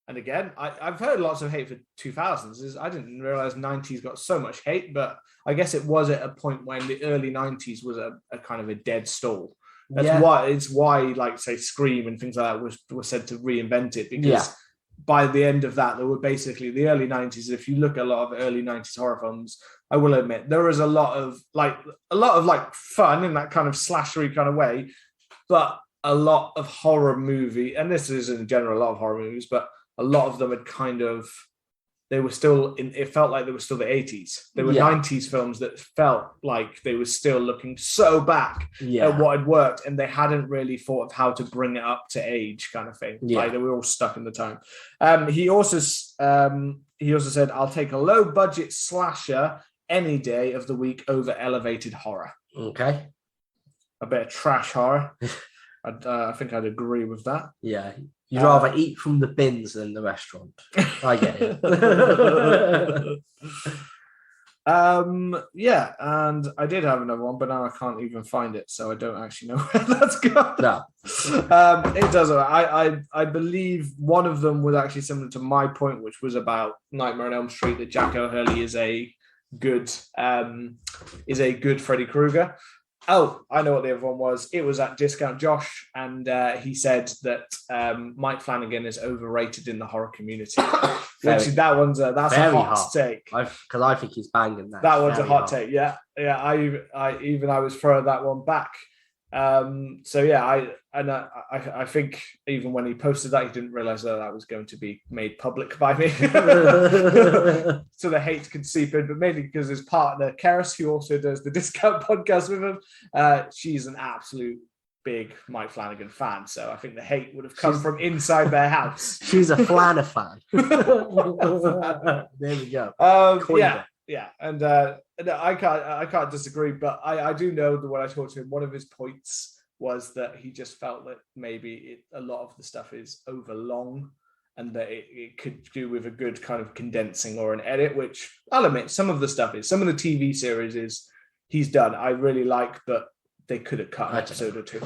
And again, I've heard lots of hate for 2000s. I didn't realize 90s got so much hate, but I guess it was at a point when the early 90s was a kind of a dead stall. That's why like say Scream and things like that was said to reinvent it, because by the end of that, there were basically the early 90s. If you look at a lot of early 90s horror films, I will admit there was a lot of fun in that kind of slashery kind of way, but a lot of horror movie, and this is in general a lot of horror movies, but a lot of them had it felt like they were still the 80s. They were 90s films that felt like they were still looking so back at what had worked, and they hadn't really thought of how to bring it up to age kind of thing. Like they were all stuck in the time. He also said, I'll take a low budget slasher any day of the week over elevated horror. Okay. A bit of trash horror. I think I'd agree with that. Yeah. You'd rather eat from the bins than the restaurant. I get it. Yeah, and I did have another one, but now I can't even find it, so I don't actually know where that's gone. No. It doesn't. I believe one of them was actually similar to my point, which was about Nightmare on Elm Street, that Jack O'Hurley is a good Freddy Krueger. Oh, I know what the other one was. It was at Discount Josh, and he said that Mike Flanagan is overrated in the horror community. Actually, that's a hot take. Because I think he's banging that. That one's a hot take. Yeah. I was throwing that one back. So yeah, I think even when he posted that, he didn't realize that was going to be made public by me. So the hate could seep in, but mainly because his partner Karis, who also does the Discount podcast with him, she's an absolute big Mike Flanagan fan. So I think the hate would have come from inside their house. She's a Flana fan. There we go. Yeah, and I can't disagree, but I do know that when I talked to him, one of his points was that he just felt that maybe a lot of the stuff is overlong, and that it could do with a good kind of condensing or an edit, which I'll admit some of the stuff is. Some of the TV series he's done I really like, but they could have cut an episode or two.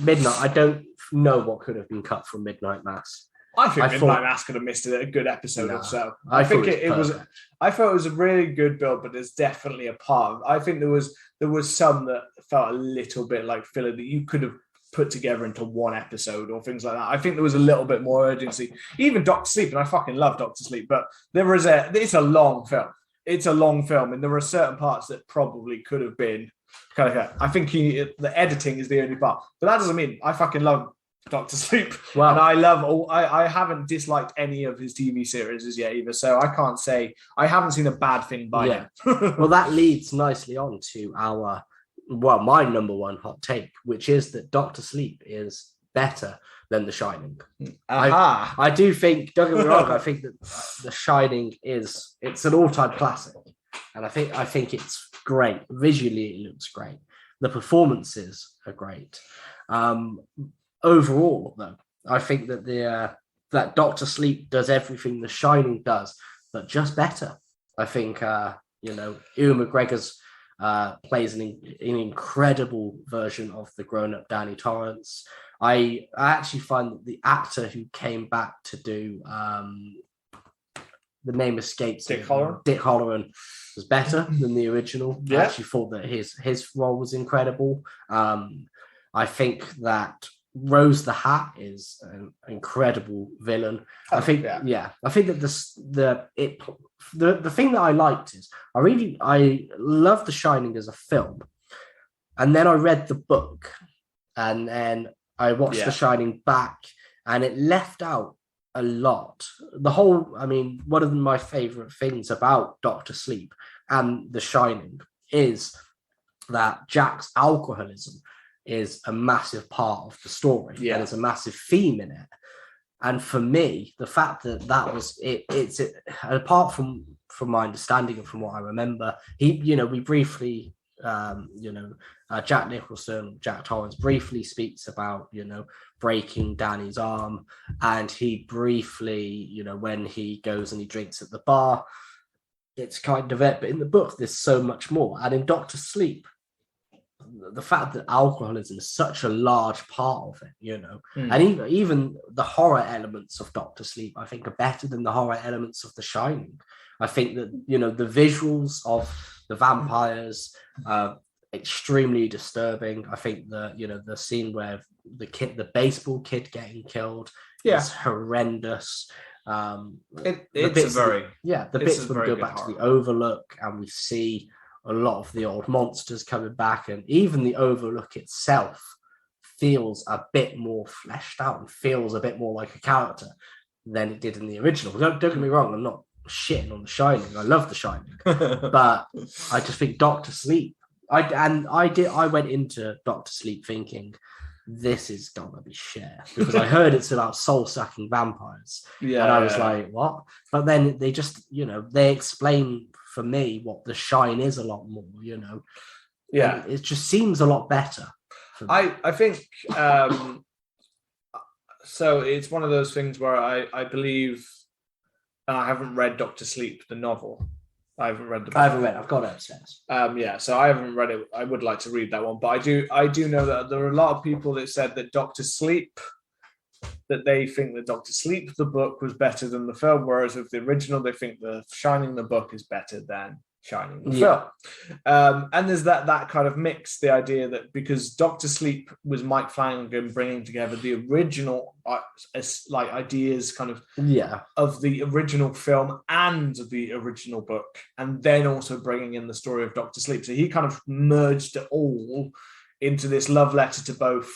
Midnight, I don't know what could have been cut from Midnight Mass. I think Midnight Mass could have missed a good episode or so. I think it was. I thought it was a really good build, but there's definitely a part of. I think there was some that felt a little bit like filler that you could have put together into one episode or things like that. I think there was a little bit more urgency. Even Doctor Sleep, and I fucking love Doctor Sleep, but it's a long film. It's a long film, and there are certain parts that probably could have been kind of. I think the editing is the only part, but that doesn't mean I fucking love Doctor Sleep. Wow. And I haven't disliked any of his TV series as yet either, so I can't say I haven't seen a bad thing by him. Well, that leads nicely on to my number one hot take, which is that Doctor Sleep is better than The Shining. I do think, don't get me wrong, I think that The Shining it's an all-time classic, and I think it's great. Visually, it looks great. The performances are great. Overall, though, I think that that Doctor Sleep does everything The Shining does, but just better. I think Ewan McGregor's plays an incredible version of the grown-up Danny Torrance. I actually find that the actor who came back to do the name escapes Dick Halloran was better than the original. Yeah. I actually thought that his role was incredible. I think that Rose the Hat is an incredible villain. I think that the thing that I liked is I love The Shining as a film, and then I read the book, and then I watched The Shining back, and it left out a lot. One of my favorite things about Doctor Sleep and The Shining is that Jack's alcoholism is a massive part of the story, and there's a massive theme in it. And for me, the fact that was it's apart from my understanding and from what I remember, we briefly, Jack Nicholson, Jack Torrance briefly speaks about, breaking Danny's arm, and he briefly, when he goes and he drinks at the bar, it's kind of it. But in the book, there's so much more. And in Doctor Sleep, the fact that alcoholism is such a large part of it, and even the horror elements of Doctor Sleep, I think, are better than the horror elements of The Shining. I think that, the visuals of the vampires are extremely disturbing. I think the scene where the baseball kid getting killed is horrendous. The bits when we go back to the Overlook and we see a lot of the old monsters coming back, and even the Overlook itself feels a bit more fleshed out and feels a bit more like a character than it did in the original. Don't get me wrong, I'm not shitting on The Shining. I love The Shining, but I just think Doctor Sleep. I went into Doctor Sleep thinking this is gonna be shit, because I heard it's about soul-sucking vampires, and I was like, what? But then they just, they explain for me what The Shine is a lot more, and it just seems a lot better. I think So it's one of those things where I believe, and I haven't read Doctor Sleep, the novel. I haven't read the book. I haven't read it. I've got it upstairs. Yeah, so I haven't read it. I would like to read that one, but I do know that there are a lot of people that said that Doctor Sleep, that they think that Doctor Sleep, the book, was better than the film, whereas with the original, they think the Shining, the book, is better than Shining, the film. And there's that kind of mix, the idea that because Doctor Sleep was Mike Flanagan bringing together the original like ideas kind of of the original film and the original book, and then also bringing in the story of Doctor Sleep. So he kind of merged it all into this love letter to both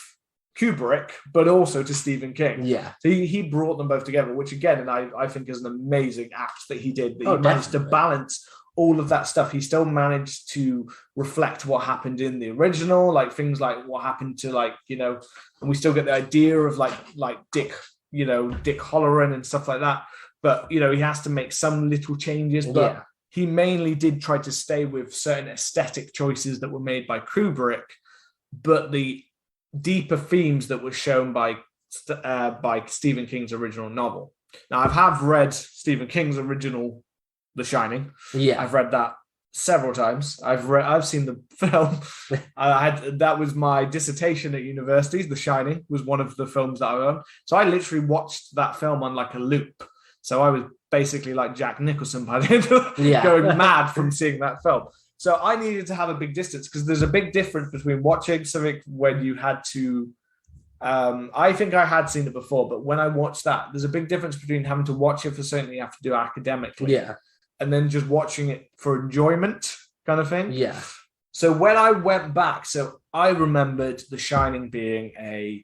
Kubrick, but also to Stephen King. Yeah. So he brought them both together, which again, and I think is an amazing act that he did, that he managed to balance all of that stuff. He still managed to reflect what happened in the original, like things like what happened to, like, you know, and we still get the idea of like Dick, you know, Dick Halloran and stuff like that. But, you know, he has to make some little changes, but he mainly did try to stay with certain aesthetic choices that were made by Kubrick, but the deeper themes that were shown by Stephen King's original novel. Now, I have read Stephen King's original The Shining. Yeah, I've read that several times. I've seen the film. That was my dissertation at university. The Shining was one of the films that I owned. So I literally watched that film on like a loop. So I was basically like Jack Nicholson by the end of going mad from seeing that film. So I needed to have a big distance, because there's a big difference between watching something when you had to. I think I had seen it before, but when I watched that, there's a big difference between having to watch it for something you have to do academically, and then just watching it for enjoyment, kind of thing. Yeah. So when I went back, so I remembered The Shining being a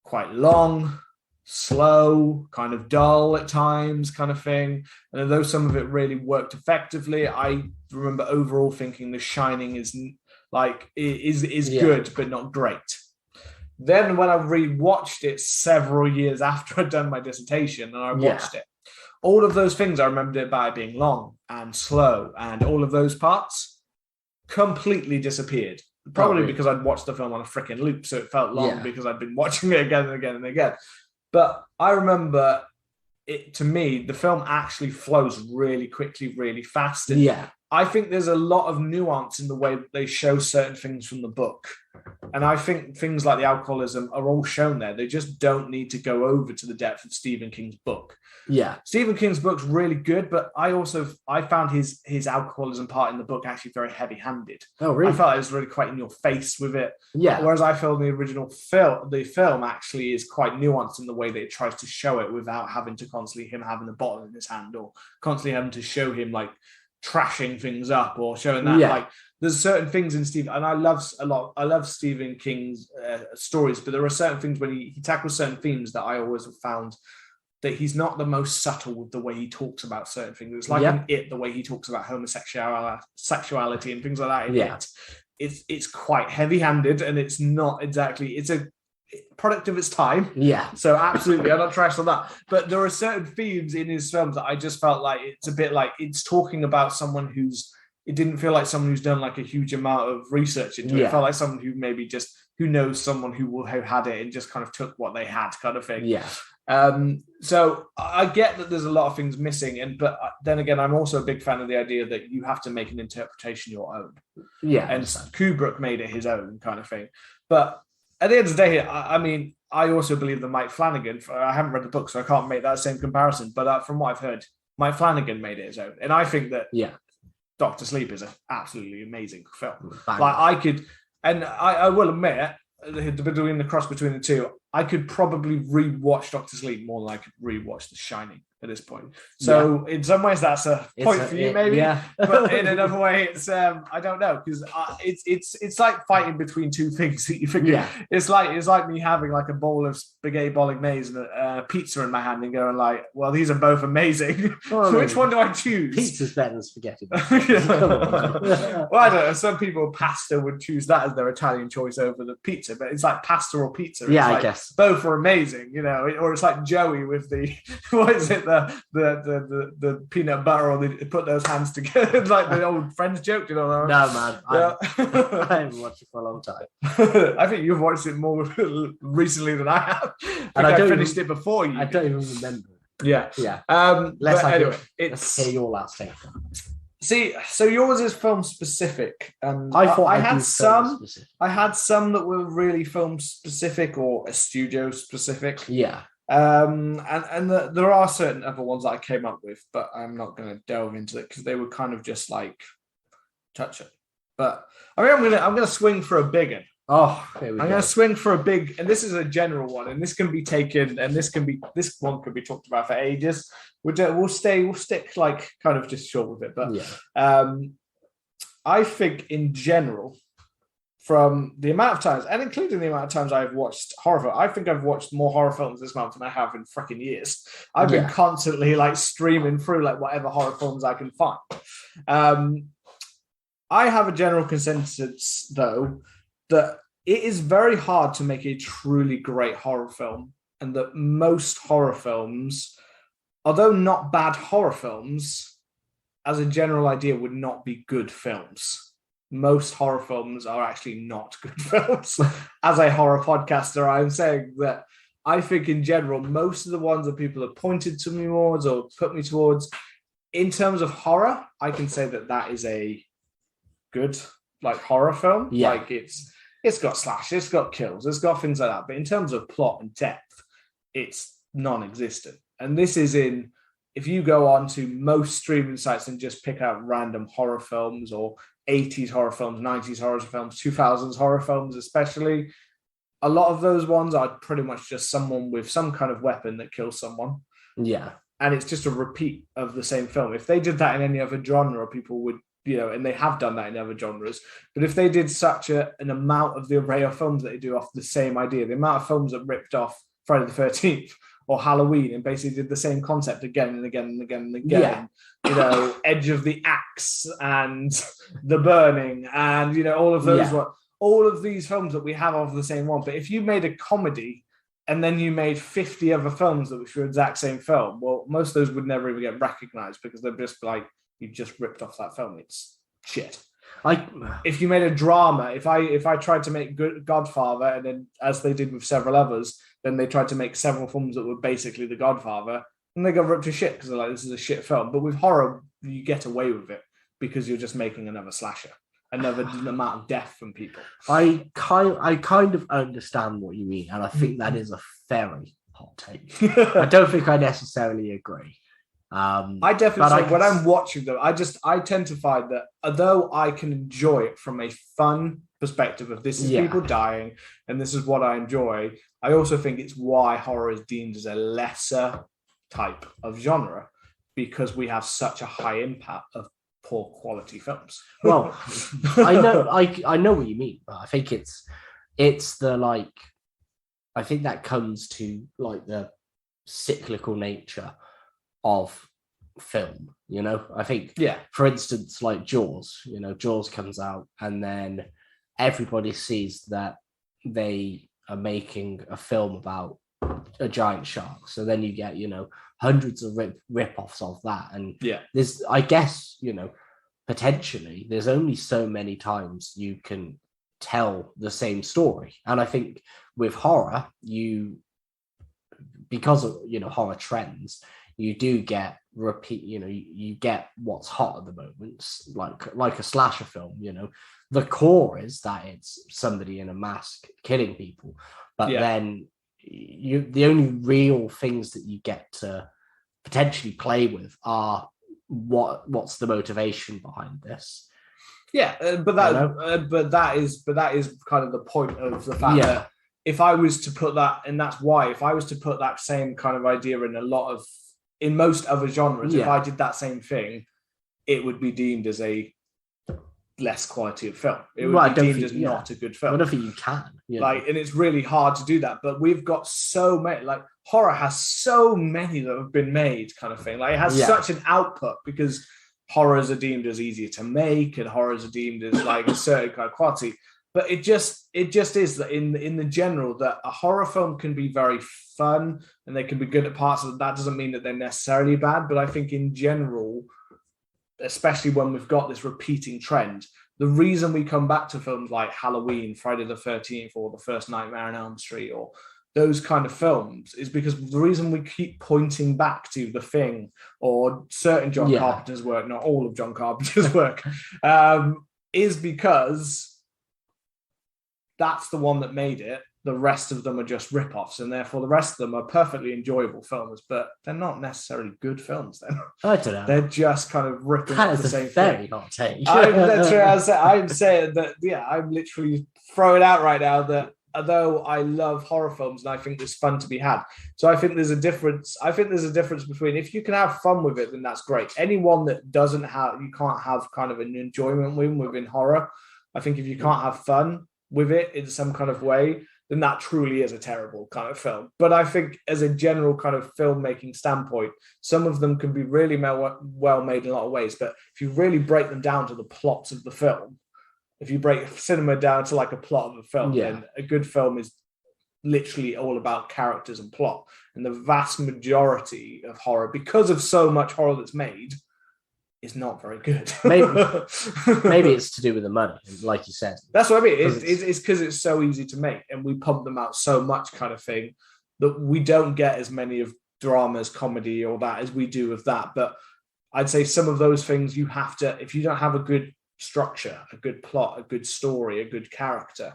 quite long, slow, kind of dull at times kind of thing. And although some of it really worked effectively, I remember overall thinking The Shining is good, but not great. Then when I rewatched it several years after I'd done my dissertation and I watched it, all of those things I remembered about it being long and slow, and all of those parts completely disappeared. Probably because I'd watched the film on a freaking loop, so it felt long because I'd been watching it again and again and again. But I remember it, to me, the film actually flows really quickly, really fast. And I think there's a lot of nuance in the way that they show certain things from the book. And I think things like the alcoholism are all shown there. They just don't need to go over to the depth of Stephen King's book. Yeah. Stephen King's book's really good, but I found his alcoholism part in the book actually very heavy-handed. Oh, really? I felt it was really quite in your face with it. Yeah. Whereas I feel the original film actually is quite nuanced in the way that it tries to show it without having to constantly him having a bottle in his hand, or constantly having to show him like trashing things up, or showing that like there's certain things in Stephen, and I love Stephen King's stories, but there are certain things when he tackles certain themes that I always have found that he's not the most subtle with the way he talks about certain things. It's like in It, the way he talks about sexuality and things like that. In It, it's quite heavy-handed, and it's not exactly. It's a product of its time. Yeah. So absolutely, I'm not trash on that. But there are certain themes in his films that I just felt like it's a bit like it's talking about someone who's. It didn't feel like someone who's done like a huge amount of research into it. It felt like someone who maybe just who knows someone who will have had it and just kind of took what they had, kind of thing. Yeah. So I get that there's a lot of things missing, but then again, I'm also a big fan of the idea that you have to make an interpretation your own. Yeah. And Kubrick made it his own, kind of thing. But at the end of the day, I mean, I also believe that Mike Flanagan, I haven't read the book, so I can't make that same comparison, but from what I've heard, Mike Flanagan made it his own. And I think that Doctor Sleep is an absolutely amazing film. Like I will admit, between the cross between the two, I could probably rewatch Doctor Sleep more than I could rewatch The Shining at this point. So in some ways, that's a point for you, maybe. Yeah. But in another way, it's I don't know, because it's like fighting between two things that you figure. It's like me having like a bowl of spaghetti bolognese and a pizza in my hand and going like, well, these are both amazing. Well, which one do I choose? Pizza's better than spaghetti. Well, I don't know. Some people pasta would choose that as their Italian choice over the pizza, but it's like pasta or pizza. Yeah, I guess both are amazing, you know. Or it's like Joey with the what is it? the peanut butter, or they put those hands together, like the old Friends joke. You know? No, man. Yeah. I haven't watched it for a long time. I think you've watched it more recently than I have. And I finished it before you. I don't even remember. Yeah. Let's hear your last take. See, so yours is film specific, and I had some that were really film specific or a studio specific. Yeah. There are certain other ones that I came up with, but I'm not going to delve into it because they were kind of just like touch it. But I mean, I'm gonna swing for a big one. Oh, I'm going to swing for a big, and this is a general one, and this can be taken, and this one could be talked about for ages. We'll stick like kind of just short with it, but yeah. I think in general, from the amount of times, and including the amount of times I've watched horror films, I think I've watched more horror films this month than I have in freaking years. I've been constantly like streaming through like whatever horror films I can find. I have a general consensus though, that it is very hard to make a truly great horror film, and that most horror films, although not bad horror films, as a general idea, would not be good films. Most horror films are actually not good films. As a horror podcaster, I'm saying that I think in general, most of the ones that people have pointed to me towards or put me towards, in terms of horror, I can say that is a good like horror film. Yeah. Like it's got slashes, it's got kills, it's got things like that. But in terms of plot and depth, it's non-existent. And this is if you go on to most streaming sites and just pick out random horror films or 80s horror films, 90s horror films, 2000s horror films especially, a lot of those ones are pretty much just someone with some kind of weapon that kills someone. Yeah. And it's just a repeat of the same film. If they did that in any other genre, people would, and they have done that in other genres. But if they did such an amount of the array of films that they do off the same idea, the amount of films that ripped off Friday the 13th or Halloween and basically did the same concept again and again and again and again, Edge of the Axe and The Burning and, all of those, all of these films that we have of the same one. But if you made a comedy and then you made 50 other films that were the exact same film, well, most of those would never even get recognized because they're just like, you just ripped off that film. It's shit. If you made a drama, if I tried to make Godfather, and then as they did with several others, then they tried to make several films that were basically The Godfather, and they got ripped to shit because they're like, this is a shit film. But with horror, you get away with it because you're just making another slasher, another amount of death from people. I kind of understand what you mean, and I think that is a very hot take. I don't think I necessarily agree. I definitely when I'm watching them, I tend to find that although I can enjoy it from a fun perspective of this is people dying and this is what I enjoy, I also think it's why horror is deemed as a lesser type of genre, because we have such a high impact of poor quality films. Well, I know what you mean, but I think it's the I think that comes to like the cyclical nature of film, I think for instance like Jaws, Jaws comes out and then everybody sees that they are making a film about a giant shark, so then you get hundreds of rip-offs of that, and there's I guess potentially there's only so many times you can tell the same story. And I think with horror, because of horror trends, you do get repeat, you get what's hot at the moment, like a slasher film. The core is that it's somebody in a mask killing people, but then the only real things that you get to potentially play with are what's the motivation behind this. But that is kind of the point of the fact that if I was to put that, and that's why if I was to put that same kind of idea in most other genres, if I did that same thing, it would be deemed as a less quality of film. It would be deemed as not a good film. I don't think you can. And it's really hard to do that. But we've got so many, horror has so many that have been made, kind of thing. It has such an output because horrors are deemed as easier to make, and horrors are deemed as a certain kind of quality. but it just is that in the general that a horror film can be very fun and they can be good at parts of it. That doesn't mean that they're necessarily bad, but I think in general, especially when we've got this repeating trend, the reason we come back to films like Halloween, Friday the 13th, or The First Nightmare on Elm Street, or those kind of films is because the reason we keep pointing back to The Thing or certain John Carpenter's work, not all of John Carpenter's work, is because that's the one that made it. The rest of them are just rip-offs, and therefore the rest of them are perfectly enjoyable films, but they're not necessarily good films then. I don't know. They're just kind of ripping off the same very thing. Hot take. I'm saying that, I'm literally throwing out right now that although I love horror films and I think there's fun to be had. So I think there's a difference. I think there's a difference between if you can have fun with it, then that's great. Anyone that doesn't have, you can't have kind of an enjoyment within horror. I think if you can't have fun with it in some kind of way, then that truly is a terrible kind of film. But I think as a general kind of filmmaking standpoint, some of them can be really well made in a lot of ways. But if you really break them down to the plots of the film, if you break cinema down to like a plot of a film, then a good film is literally all about characters and plot. And the vast majority of horror, because of so much horror that's made, is not very good. Maybe it's to do with the money, like you said. That's what I mean. It's because it's so easy to make, and we pump them out so much, kind of thing, that we don't get as many of dramas, comedy, or that as we do of that. But I'd say some of those things you have to, if you don't have a good structure, a good plot, a good story, a good character,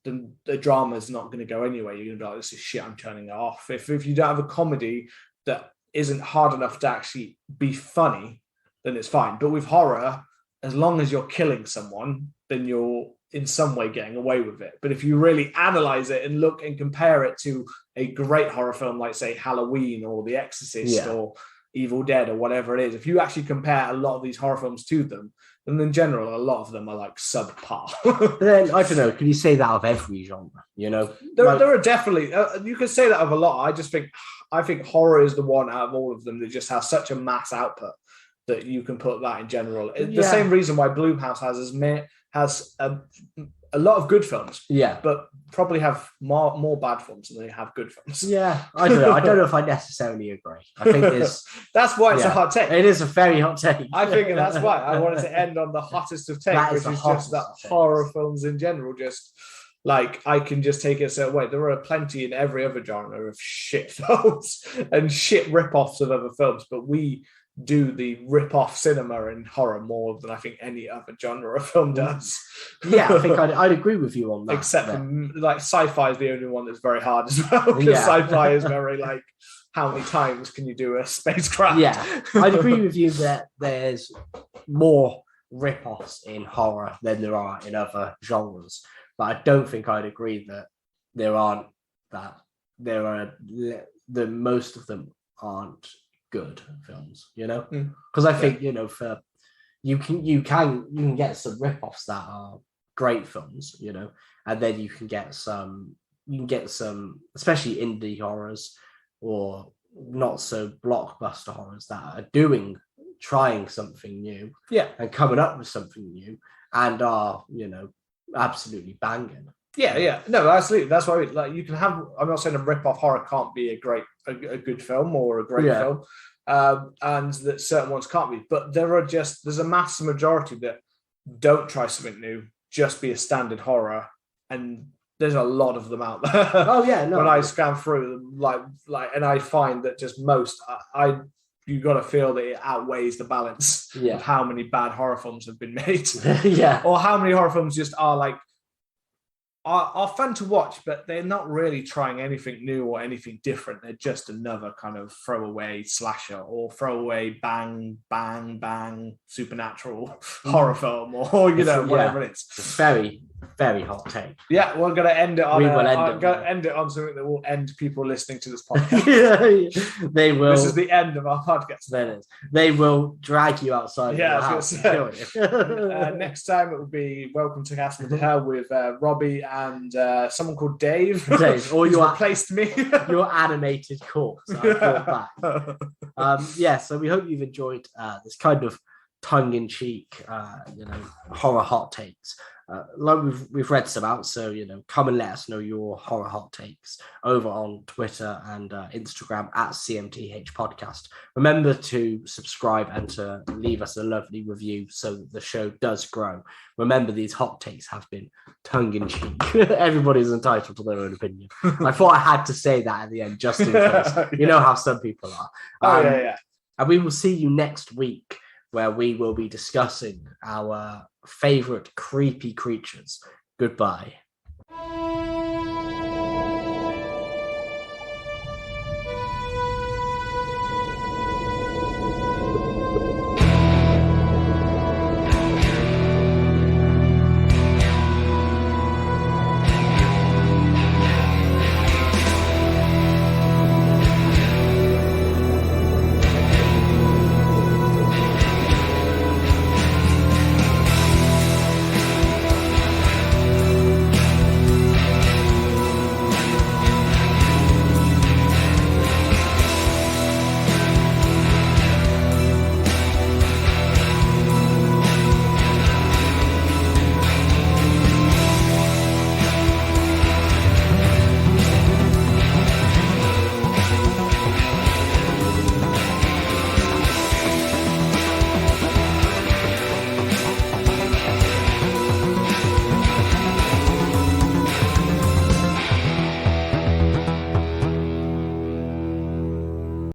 then the drama is not going to go anywhere. You're going to be like, this is shit, I'm turning it off. If you don't have a comedy that isn't hard enough to actually be funny, then it's fine. But with horror, as long as you're killing someone, then you're in some way getting away with it. But if you really analyze it and look and compare it to a great horror film like, say, Halloween or The Exorcist or Evil Dead or whatever it is, if you actually compare a lot of these horror films to them, then in general, a lot of them are like subpar. Then, I don't know, can you say that of every genre? You know? There are definitely, you can say that of a lot. I think horror is the one out of all of them that just has such a mass output that you can put that in general. The same reason why Blumhouse has a lot of good films, but probably have more bad films than they have good films. Yeah, I don't know. I don't know if I necessarily agree. I think that's why it's a hot take. It is a very hot take. I think that's why I wanted to end on the hottest of takes, which is just that horror films in general just. Like, I can just take it a certain way. There are plenty in every other genre of shit films and shit rip-offs of other films, but we do the rip-off cinema in horror more than I think any other genre of film does. Yeah, I think I'd agree with you on that. Except for, like, sci-fi is the only one that's very hard as well, because sci-fi is very, like, how many times can you do a spacecraft? Yeah, I'd agree with you that there's more rip-offs in horror than there are in other genres. But I don't think I'd agree that most of them aren't good films, you know? Because I think, you know, for you can get some rip-offs that are great films, you know, and then you can get some, especially indie horrors or not so blockbuster horrors that are trying something new, and coming up with something new, and are, you know, absolutely banging. No, absolutely. That's why like you can have. I'm not saying a rip-off horror can't be a good film or a great film, and that certain ones can't be. But there's a massive majority that don't try something new, just be a standard horror, and there's a lot of them out there. Oh yeah, no. When I scan through them, like, and I find that just most you got to feel that it outweighs the balance of how many bad horror films have been made. Or how many horror films just are fun to watch, but they're not really trying anything new or anything different. They're just another kind of throwaway slasher or throwaway bang, bang, bang supernatural horror film, or, you know, whatever it is. It's very, very hot take. Yeah, we're going to end it on end it on something that will end people listening to this podcast. They will. This is the end of our podcast. That is. They will drag you outside. Next time it will be Welcome to Castle of Hell with Robbie and someone called Dave. Or you replaced me. Your animated corpse. I brought back. So we hope you've enjoyed this kind of tongue-in-cheek, you know, horror hot takes. like we've read some out, so come and let us know your horror hot takes over on Twitter and Instagram at CMTH Podcast. Remember to subscribe and to leave us a lovely review so that the show does grow. Remember, these hot takes have been tongue-in-cheek. Everybody's entitled to their own opinion. I thought I had to say that at the end just in case. You know how some people are. Yeah. And we will see you next week, where we will be discussing our favorite creepy creatures. Goodbye.